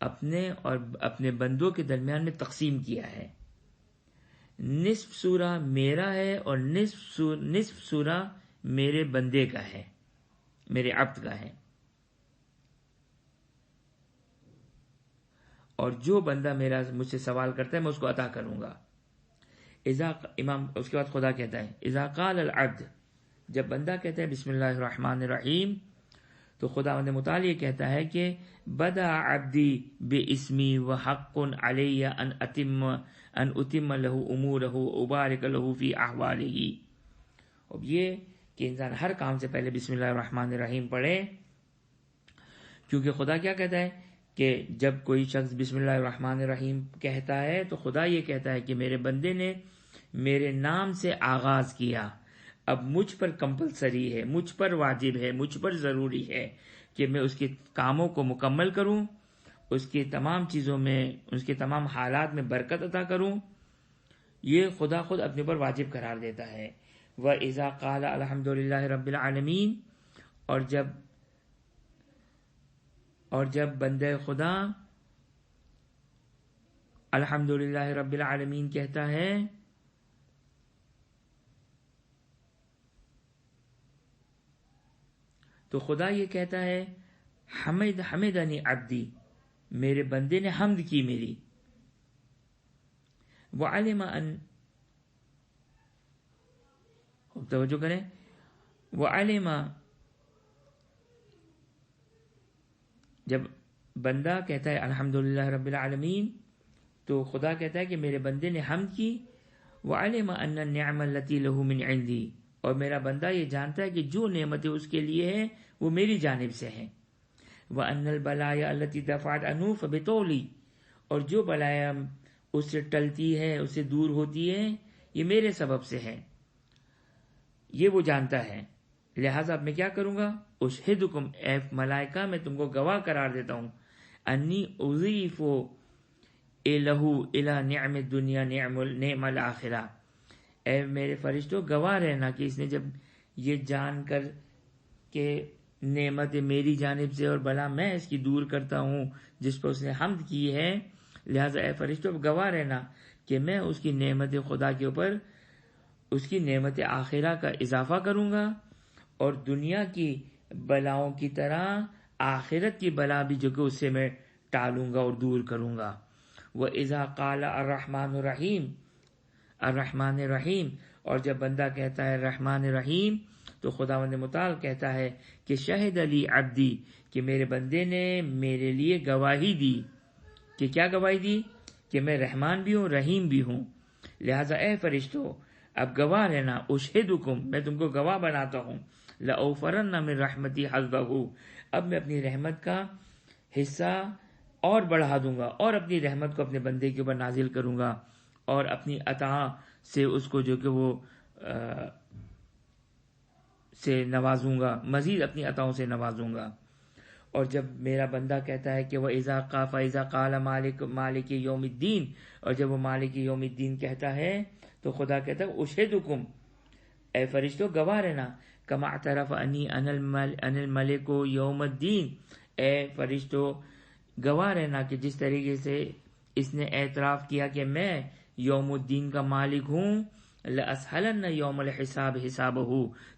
اپنے اور اپنے بندوں کے درمیان میں تقسیم کیا ہے، نصف سورہ میرا ہے اور نصف سورہ میرے بندے کا ہے، میرے عبد کا ہے، اور جو بندہ مجھ سے سوال کرتا ہے میں اس کو عطا کروں گا۔ اس کے بعد خدا کہتا ہے اذا قال العبد، جب بندہ کہتا ہے بسم اللہ الرحمن الرحیم، تو خداوند متعال یہ کہتا ہے کہ بدا عبدی باسمی وحق علی ان اتم له امورہ وابارک له فی احوالہ۔ اب یہ کہ انسان ہر کام سے پہلے بسم اللہ الرحمن الرحیم پڑھے، کیونکہ خدا کیا کہتا ہے کہ جب کوئی شخص بسم اللہ الرحمن الرحیم کہتا ہے تو خدا یہ کہتا ہے کہ میرے بندے نے میرے نام سے آغاز کیا، اب مجھ پر کمپلسری ہے، مجھ پر واجب ہے، مجھ پر ضروری ہے کہ میں اس کے کاموں کو مکمل کروں، اس کی تمام چیزوں میں، اس کے تمام حالات میں برکت عطا کروں۔ یہ خدا خود اپنے اوپر واجب قرار دیتا ہے۔ وَإِذَا قَالَ الْحَمْدُ لِلَّهِ رَبِّ الْعَالَمِينَ، اور جب بندہ خدا الحمدللہ رب العالمین کہتا ہے تو خدا یہ کہتا ہے حمدنی عبدی، میرے بندے نے حمد کی میری، وعلم ان، توجہ کریں، وعلم، جب بندہ کہتا ہے الحمدللہ رب العالمین تو خدا کہتا ہے کہ میرے بندے نے حمد کی، وعلم ان النعم التي له من عندي، اور میرا بندہ یہ جانتا ہے کہ جو نعمتیں اس کے لیے ہیں وہ میری جانب سے ہیں، وَأَنَّ الْبَلَايَا الَّتِي دَفَعَتْ عَنْهُ فَبِطَوْلِي، اور جو بلایا اس سے ٹلتی ہے، اس سے دور ہوتی ہے، یہ میرے سبب سے ہے، یہ وہ جانتا ہے۔ لہٰذا اب میں کیا کروں گا، اشہدکم، اے ملائکہ میں تم کو گواہ قرار دیتا ہوں، انی اضیف الہ الی نعم الدنیا نعم الآخرہ، اے میرے فرشتوں گواہ رہنا کہ اس نے جب یہ جان کر کہ نعمت میری جانب سے اور بلا میں اس کی دور کرتا ہوں جس پر اس نے حمد کی ہے، لہٰذا اے فرشتوں گواہ رہنا کہ میں اس کی نعمت خدا کے اوپر اس کی نعمت آخرہ کا اضافہ کروں گا، اور دنیا کی بلاؤں کی طرح آخرت کی بلا بھی جو کہ اس سے میں ٹالوں گا اور دور کروں گا۔ وَإِذَا قَالَ الرَّحْمَنُ الرَّحِيمُ، الرحمن الرحیم، اور جب بندہ کہتا ہے رحمان الرحیم تو خداوند متعال کہتا ہے کہ شہد علی عبدی، کہ میرے بندے نے میرے لیے گواہی دی۔ کہ کیا گواہی دی؟ کہ میں رحمان بھی ہوں رحیم بھی ہوں۔ لہٰذا اے فرشتو اب گواہ رہنا، اشہدکم، میں تم کو گواہ بناتا ہوں، لأوفرن من رحمتی حظہ، اب میں اپنی رحمت کا حصہ اور بڑھا دوں گا، اور اپنی رحمت کو اپنے بندے کے اوپر نازل کروں گا، اور اپنی عطا سے اس کو جو کہ وہ سے نوازوں گا، مزید اپنی عطاؤں سے نوازوں گا۔ اور جب میرا بندہ کہتا ہے کہ فَإِذَا قَالَ مالک یوم الدین، اور جب وہ مالک یوم الدین کہتا ہے تو خدا کہتا ہے اشہدکم، اے فرشتوں گواہ رہنا، کما اعترف انی انا الملک یوم الدین، اے فرشتوں گواہ رہنا کہ جس طریقے سے اس نے اعتراف کیا کہ میں یوم الدین کا مالک ہوں، لأسهلن یوم الحساب حسابہ،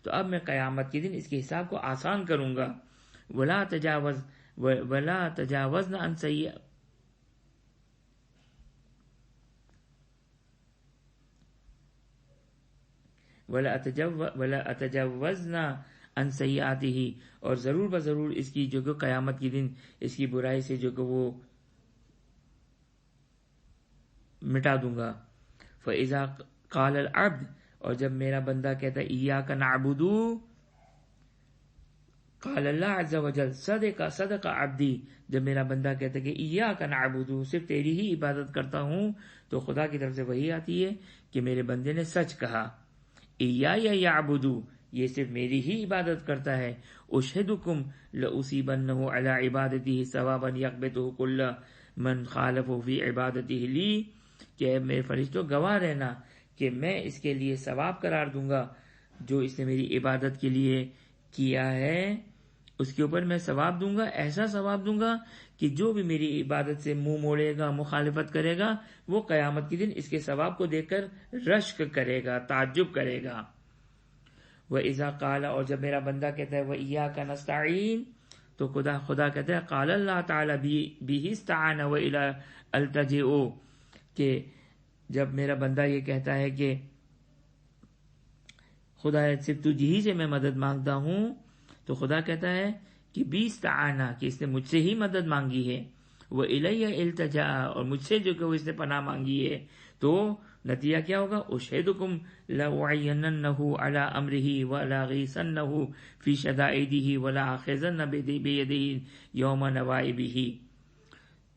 تو اب میں قیامت کے دن اس کے حساب کو آسان کروں گا۔ ولا تجاوزن عن سیئات، ولا اتجاوزن عن سیئاتہ، اور ضرور بضرور اس کی جو کہ قیامت کے دن اس کی برائی سے جو کہ وہ مٹا دوں گا۔ فإذا قال العبد، اور جب میرا بندہ کہتا ہے ایاک نعبد، قال اللہ عز وجل صدق عبدی، جب میرا بندہ کہتا ہے کہ ایاک نعبد، صرف تیری ہی عبادت کرتا ہوں، تو خدا کی طرف سے وہی آتی ہے کہ میرے بندے نے سچ کہا، ایایا یعبد، یہ صرف میری ہی عبادت کرتا ہے۔ اشہدکم لأصیبنہ علی عبادتہ ثوابا یقبضہ کل من خالفہ فی عبادتہ لی، کہ میرے فرشتوں گواہ رہنا کہ میں اس کے لیے ثواب قرار دوں گا، جو اس نے میری عبادت کے لیے کیا ہے اس کے اوپر میں ثواب دوں گا، ایسا ثواب دوں گا کہ جو بھی میری عبادت سے منہ موڑے گا، مخالفت کرے گا، وہ قیامت کے دن اس کے ثواب کو دیکھ کر رشک کرے گا، تعجب کرے گا۔ وَإِذَا قَالَ، اور جب میرا بندہ کہتا ہے وَإِيَّاكَ نَسْتَعِينُ، تو خدا کہتا ہے قال اللہ تعالیٰ بِهِ اسْتَعَانَ وَإِلَىٰ الْتَجِئُ، کہ جب میرا بندہ یہ کہتا ہے کہ خدا صرف تجھ ہی سے میں مدد مانگتا ہوں، تو خدا کہتا ہے کہ بیستعانہ، کہ اس نے مجھ سے ہی مدد مانگی ہے، وَإِلَيَّ الْتَجَأَ، اور مجھ سے جو کہ وہ اس نے پناہ مانگی ہے، تو نتیجہ کیا ہوگا؟ اشہدکم لأعیننہ علی امرہ ولاغیثنہ فی شدائدہ ولاآخذن بیدہ یوم نوائبہ۔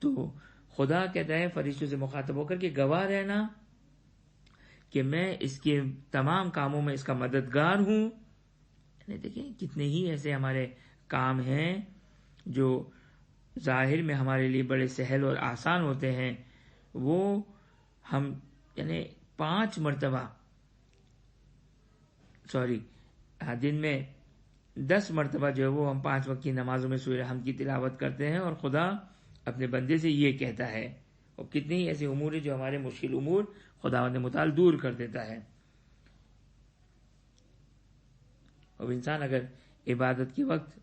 تو خدا کہتا ہے فرشتوں سے مخاطب ہو کر کہ گواہ رہنا کہ میں اس کے تمام کاموں میں اس کا مددگار ہوں۔ دیکھیں کتنے ہی ایسے ہمارے کام ہیں جو ظاہر میں ہمارے لیے بڑے سہل اور آسان ہوتے ہیں، وہ ہم 5 مرتبہ دن میں 10 مرتبہ جو ہے وہ ہم 5 وقت کی نمازوں میں سورہ حمد کی تلاوت کرتے ہیں، اور خدا اپنے بندے سے یہ کہتا ہے۔ اور کتنے ہی ایسے امور ہیں جو ہمارے مشکل امور خداوند متعال دور کر دیتا ہے۔ اور انسان اگر عبادت کے وقت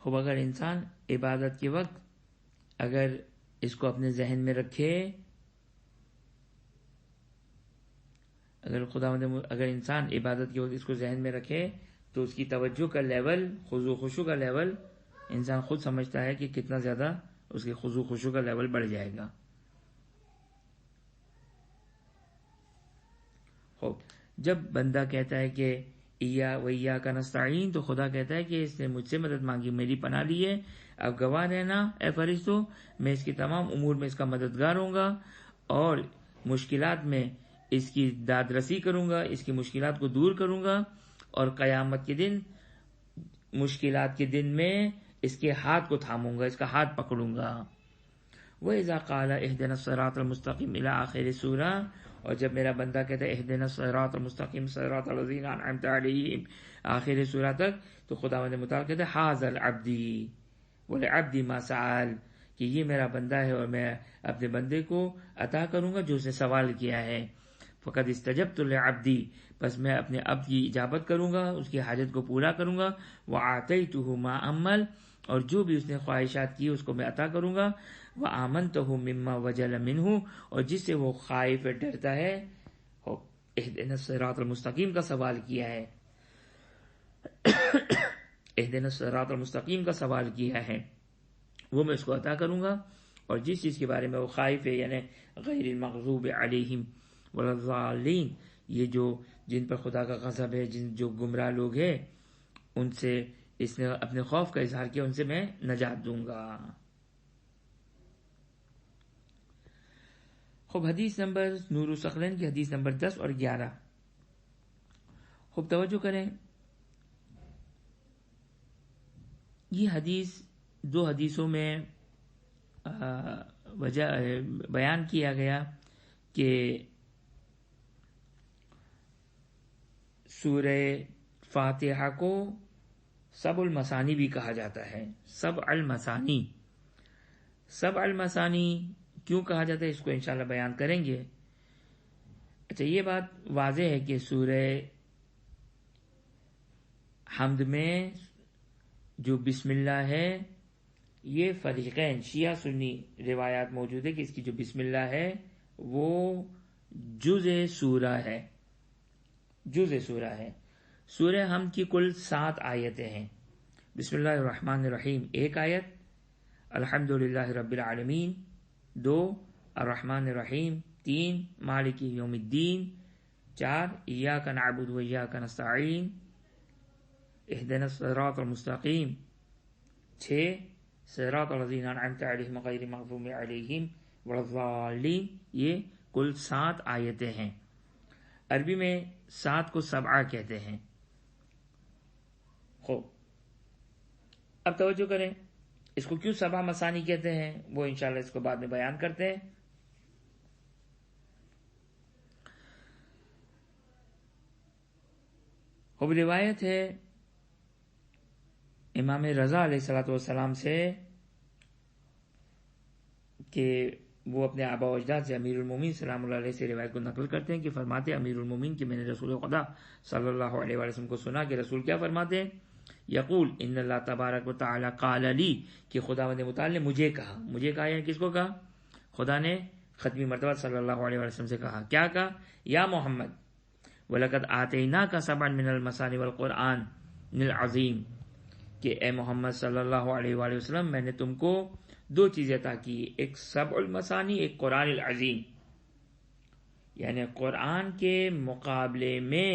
خوب اگر انسان عبادت کے وقت اگر اس کو اپنے ذہن میں رکھے، اگر انسان عبادت کے وقت اس کو ذہن میں رکھے تو اس کی توجہ کا لیول، خضوع خشوع کا لیول، انسان خود سمجھتا ہے کہ کتنا زیادہ اس کے خضوع خشوع کا لیول بڑھ جائے گا۔ خوب جب بندہ کہتا ہے کہ وَإِيَّاكَ نَسْتَعِينُ، تو خدا کہتا ہے کہ اس نے مجھ سے مدد مانگی، میری پناہ لی ہے، اب گواہ رہنا اے فرشتوں، میں اس کے تمام امور میں اس کا مددگار ہوں گا اور مشکلات میں اس کی داد رسی کروں گا، اس کی مشکلات کو دور کروں گا، اور قیامت کے دن مشکلات کے دن میں اس کے ہاتھ کو تھاموں گا، اس کا ہاتھ پکڑوں گا۔ وَإِذَا قَالَ اهْدِنَا الصِّرَاطَ الْمُسْتَقِيمَ إِلَىٰ آخِرِ سورہ، اور جب میرا بندہ کہتا ہے اهْدِنَا الصِّرَاطَ الْمُسْتَقِيمَ صِرَاطَ الَّذِينَ أَنْعَمْتَ عَلَيْهِمْ آخر سورہ تک، تو خداوند متعال کہتا ہے هَٰذَا الْعَبْدِ وَلِعَبْدِ مَا سَأَلَ، کہ یہ میرا بندہ ہے اور میں اپنے بندے کو عطا کروں گا جو اس نے سوال کیا ہے۔ فقد استجبت لعبدی، بس میں اپنے عبد کی اجابت کروں گا، اس کی حاجت کو پورا کروں گا۔ وآتیتہ ما امل، اور جو بھی اس نے خواہشات کی اس کو میں عطا کروں گا۔ وآمنتہ مما وجل منہ، اور جس سے وہ خائف ڈرتا ہے، اہدنا الصراط المستقیم کا سوال کیا ہے، اہدنا الصراط المستقیم کا سوال کیا ہے، وہ میں اس کو عطا کروں گا۔ اور جس چیز کے بارے میں وہ خائف ہے، یعنی غیر المغضوب علیہم ولا الضالین، یہ جو جن پر خدا کا غضب ہے، جو گمراہ لوگ ہیں، ان سے اس نے اپنے خوف کا اظہار کیا، ان سے میں نجات دوں گا۔ خوب حدیث نمبر نور الثقلین کی حدیث نمبر 10 اور 11، خوب توجہ کریں۔ یہ حدیث دو حدیثوں میں وجہ بیان کیا گیا کہ سورہ فاتحہ کو سبع المثانی بھی کہا جاتا ہے۔ سبع المثانی، سبع المثانی کیوں کہا جاتا ہے اس کو انشاءاللہ بیان کریں گے۔ اچھا، یہ بات واضح ہے کہ سورہ حمد میں جو بسم اللہ ہے، یہ فریقین شیعہ سنی روایات موجود ہے کہ اس کی جو بسم اللہ ہے وہ جزء سورہ ہے، جزء سورہ ہے۔ سورہ حمد کی کل 7 آیتیں ہیں۔ بسم اللہ الرحمن الرحیم 1 آیت، الحمدللہ رب العالمین 2، الرحمن الرحیم 3، مالک یوم الدین 4، ایاک نعبد و ایاک نستعین، اہدنا الصراط المستقیم 6، صراط الذین انعمت علیہم غیر المغضوب علیہم ولا الضالین۔ یہ کل 7 آیتیں ہیں۔ عربی میں 7 کو سبعہ کہتے ہیں۔ خوب، اب توجہ کریں، اس کو کیوں سبع مثانی کہتے ہیں وہ انشاءاللہ اس کو بعد میں بیان کرتے ہیں۔ خوب، روایت ہے امام رضا علیہ السلام سے کہ وہ اپنے آبا و اجداد سے امیر المومنین سلام اللہ علیہ سے روایت کو نقل کرتے ہیں کہ فرماتے ہیں امیر المومنین کہ میں نے رسول خدا صلی اللہ علیہ وسلم کو سنا کہ رسول کیا فرماتے ہیں، یقول ان اللہ تبارک و تعالی قال لی، کہ خداوند متعال نے مجھے کہا، مجھے کہا یعنی کس کو کہا؟ خدا نے ختمی مرتبہ صلی اللہ علیہ وسلم سے کہا، کیا کہا؟ یا محمد وَلَقَدْ آتَيْنَاكَ سَبْعًا مِنَ الْمَثَانِي وَالْقُرْآنِ الْعَظِيمِ، کہ اے محمد صلی اللہ علیہ وآلہ وسلم میں نے تم کو 2 چیزیں عطا کی، ایک سبع المثانی، ایک قرآن العظیم، یعنی قرآن کے مقابلے میں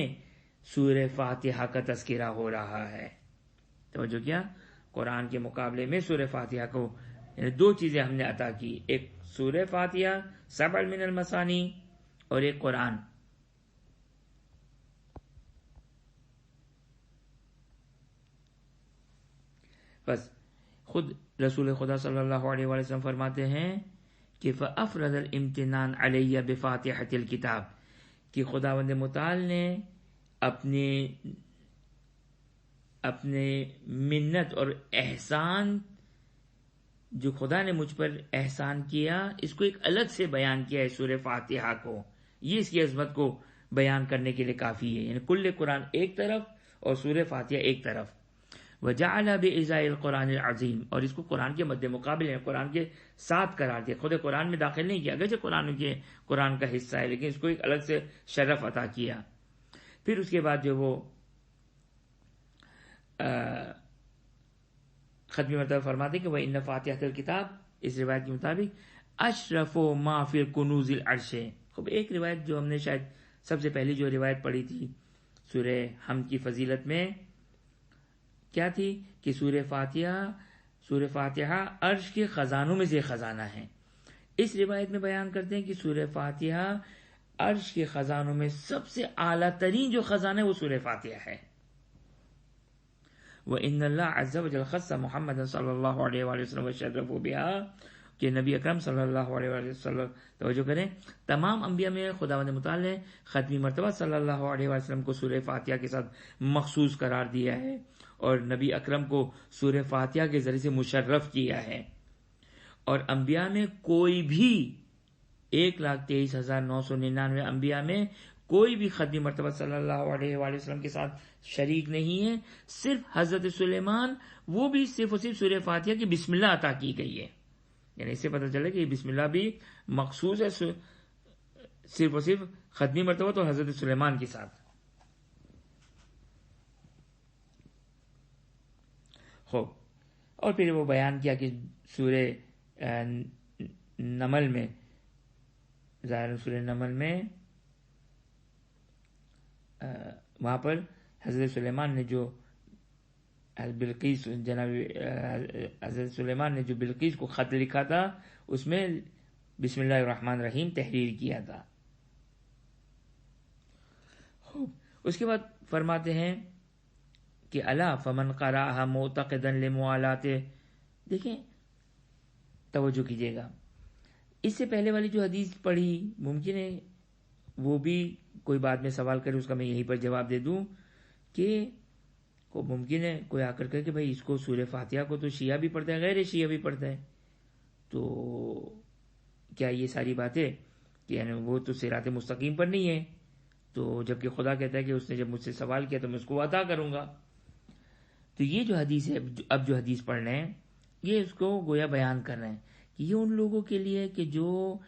سورہ فاتحہ کا تذکرہ ہو رہا ہے۔ توجہ کیا؟ قرآن کے مقابلے میں سورہ فاتحہ کو، یعنی 2 چیزیں ہم نے عطا کی، ایک سورہ فاتحہ سبع من المثانی اور ایک قرآن۔ بس خود رسول خدا صلی اللہ علیہ وسلم فرماتے ہیں کہ فَأَفْرَدَ الْإِمْتِنَانَ عَلَيَّ بِفَاتِحَةِ الْكِتَابِ، کہ خداوند متعال نے اپنے منت اور احسان جو خدا نے مجھ پر احسان کیا، اس کو ایک الگ سے بیان کیا ہے سورہ فاتحہ کو۔ یہ اس کی عظمت کو بیان کرنے کے لیے کافی ہے، یعنی کل قرآن ایک طرف اور سورہ فاتحہ ایک طرف۔ وَجَعَلَ بِإِزَاءِ الْقُرْآنِ الْعَظِيمِ، اور اس کو قرآن کے مد مقابل ہے، قرآن کے ساتھ قرار دیا، خود قرآن میں داخل نہیں کیا، اگرچہ قرآن کا حصہ ہے لیکن اس کو ایک الگ سے شرف عطا کیا۔ پھر اس کے بعد جو وہ ختمی مرتبہ فرماتے کہ وَإِنَّ فَاتِحَةَ الْكِتَابِ، اس روایت کے مطابق اشرف ما فی کنوز العرش۔ خوب، ایک روایت جو ہم نے شاید سب سے پہلی جو روایت پڑھی تھی سورہ حمد کی فضیلت میں کیا تھی کہ سورہ فاتحہ عرش کے خزانوں میں سے خزانہ ہے. اس روایت میں بیان کرتے ہیں کہ سورہ فاتحہ عرش کے خزانوں میں سب سے اعلیٰ ترین جو خزانہ ہے وہ سورہ فاتحہ ہے. وَإِنَّ اللَّهَ عَزَّ وَجَلَّ خَصَّ مُحَمَّدًا صلی اللہ علیہ وآلہ وسلم وَشَرَّفَهُ بِهَا کہ نبی اکرم صلی اللہ علیہ وآلہ وسلم توجہ کریں تمام انبیاء میں خداوند متعال نے ختمی مرتبہ صلی اللہ علیہ وآلہ وسلم کو سورہ فاتحہ کے ساتھ مخصوص قرار دیا ہے اور نبی اکرم کو سورہ فاتحہ کے ذریعے سے مشرف کیا ہے. اور انبیاء میں کوئی بھی 1,23,999 انبیاء میں کوئی بھی ختمی مرتبہ صلی اللہ علیہ وآلہ وسلم کے ساتھ شریک نہیں ہے. صرف حضرت سلیمان وہ بھی صرف اور صرف سورہ فاتحہ کی بسم اللہ عطا کی گئی ہے. یعنی اس سے پتہ چلے کہ یہ بسم اللہ بھی مخصوص ہے صرف اور صرف ختمی مرتبہ تو حضرت سلیمان کے ساتھ. خوب اور پھر وہ بیان کیا کہ سورہ نمل میں ظاہر سورہ نمل میں وہاں پر حضرت سلیمان نے جو بلقیس جناب حضرت سلیمان نے جو بلقیس کو خط لکھا تھا اس میں بسم اللہ الرحمن الرحیم تحریر کیا تھا. اس کے بعد فرماتے ہیں کہ الا فمن قرأها معتقدا لموالاته. دیکھیں توجہ کیجیے گا اس سے پہلے والی جو حدیث پڑھی ممکن ہے وہ بھی کوئی بعد میں سوال کرے اس کا میں یہیں پر جواب دے دوں کہ ممکن ہے کوئی آ کر کہ بھائی اس کو سورہ فاتحہ کو تو شیعہ بھی پڑھتا ہے غیر شیعہ بھی پڑھتا ہے تو کیا یہ ساری باتیں کہ یعنی وہ تو صراط مستقیم پر نہیں ہے تو جبکہ خدا کہتا ہے کہ اس نے جب مجھ سے سوال کیا تو میں اس کو عطا کروں گا. تو یہ جو حدیث ہے اب جو حدیث پڑھ رہے ہیں یہ اس کو گویا بیان کر رہے ہیں کہ یہ ان لوگوں کے لیے کہ جو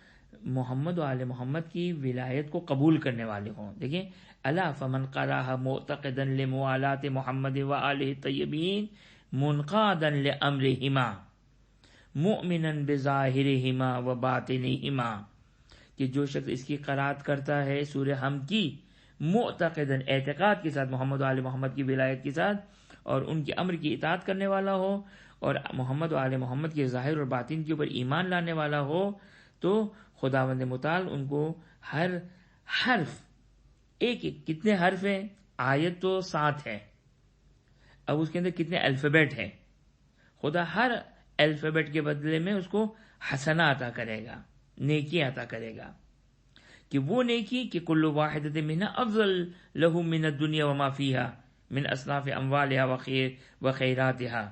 محمد و آل محمد کی ولایت کو قبول کرنے والے ہوں. دیکھیں الا فمن قرأها معتقدا لموالات محمد و آلہ الطیبین منقادا لامرہما مؤمنا بظاہرہما و باطنہما کہ جو شخص اس کی قرات کرتا ہے سورہ حمد کی معتقدا اعتقاد کے ساتھ محمد و آل محمد کی ولایت کے ساتھ اور ان کے امر کی اطاعت کرنے والا ہو اور محمد و آل محمد کے ظاہر اور باطن کے اوپر ایمان لانے والا ہو تو خداوند متعال ان کو ہر حرف ایک کتنے حرف ہیں آیت تو 7 ہے اب اس کے اندر کتنے الفابیٹ ہیں خدا ہر الفابیٹ کے بدلے میں اس کو حسنہ عطا کرے گا نیکی عطا کرے گا کہ وہ نیکی کہ کل واحدۃ منھا افضل لہ من الدنیا وما فیہا من اصناف اموالہا وخیراتہا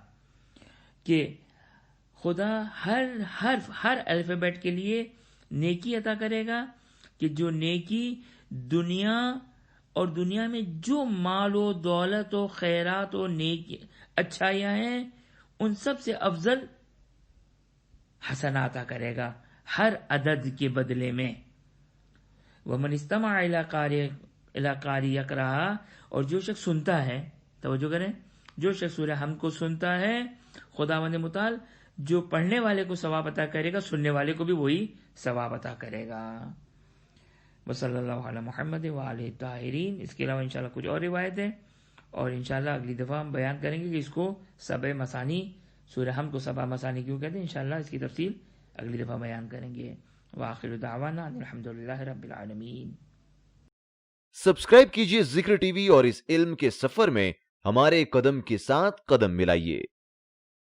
کہ خدا ہر حرف ہر الفابیٹ کے لیے نیکی عطا کرے گا کہ جو نیکی دنیا اور دنیا میں جو مال و دولت و خیرات و نیکی اچھائیاں ہیں ان سب سے افضل حسنہ عطا کرے گا ہر عدد کے بدلے میں. ومن استمع الی قاری یقرأھا اور جو شخص سنتا ہے توجہ کریں جو شخص سورہ حمد کو سنتا ہے خداوند متعال جو پڑھنے والے کو ثواب عطا کرے گا سننے والے کو بھی وہی ثواب عطا کرے گا. وصلی اللہ علی محمد وآلہ الطاہرین. اس کے علاوہ انشاءاللہ کچھ اور روایت ہے اور انشاءاللہ اگلی دفعہ ہم بیان کریں گے کہ اس کو سبع مثانی سورہ حمد کو سبع مثانی کیوں کہتے ہیں. انشاءاللہ اس کی تفصیل اگلی دفعہ بیان کریں گے. وآخر دعوانا الحمدللہ رب العالمین. سبسکرائب کیجئے ذکر ٹی وی اور اس علم کے سفر میں ہمارے قدم کے ساتھ قدم ملائیے.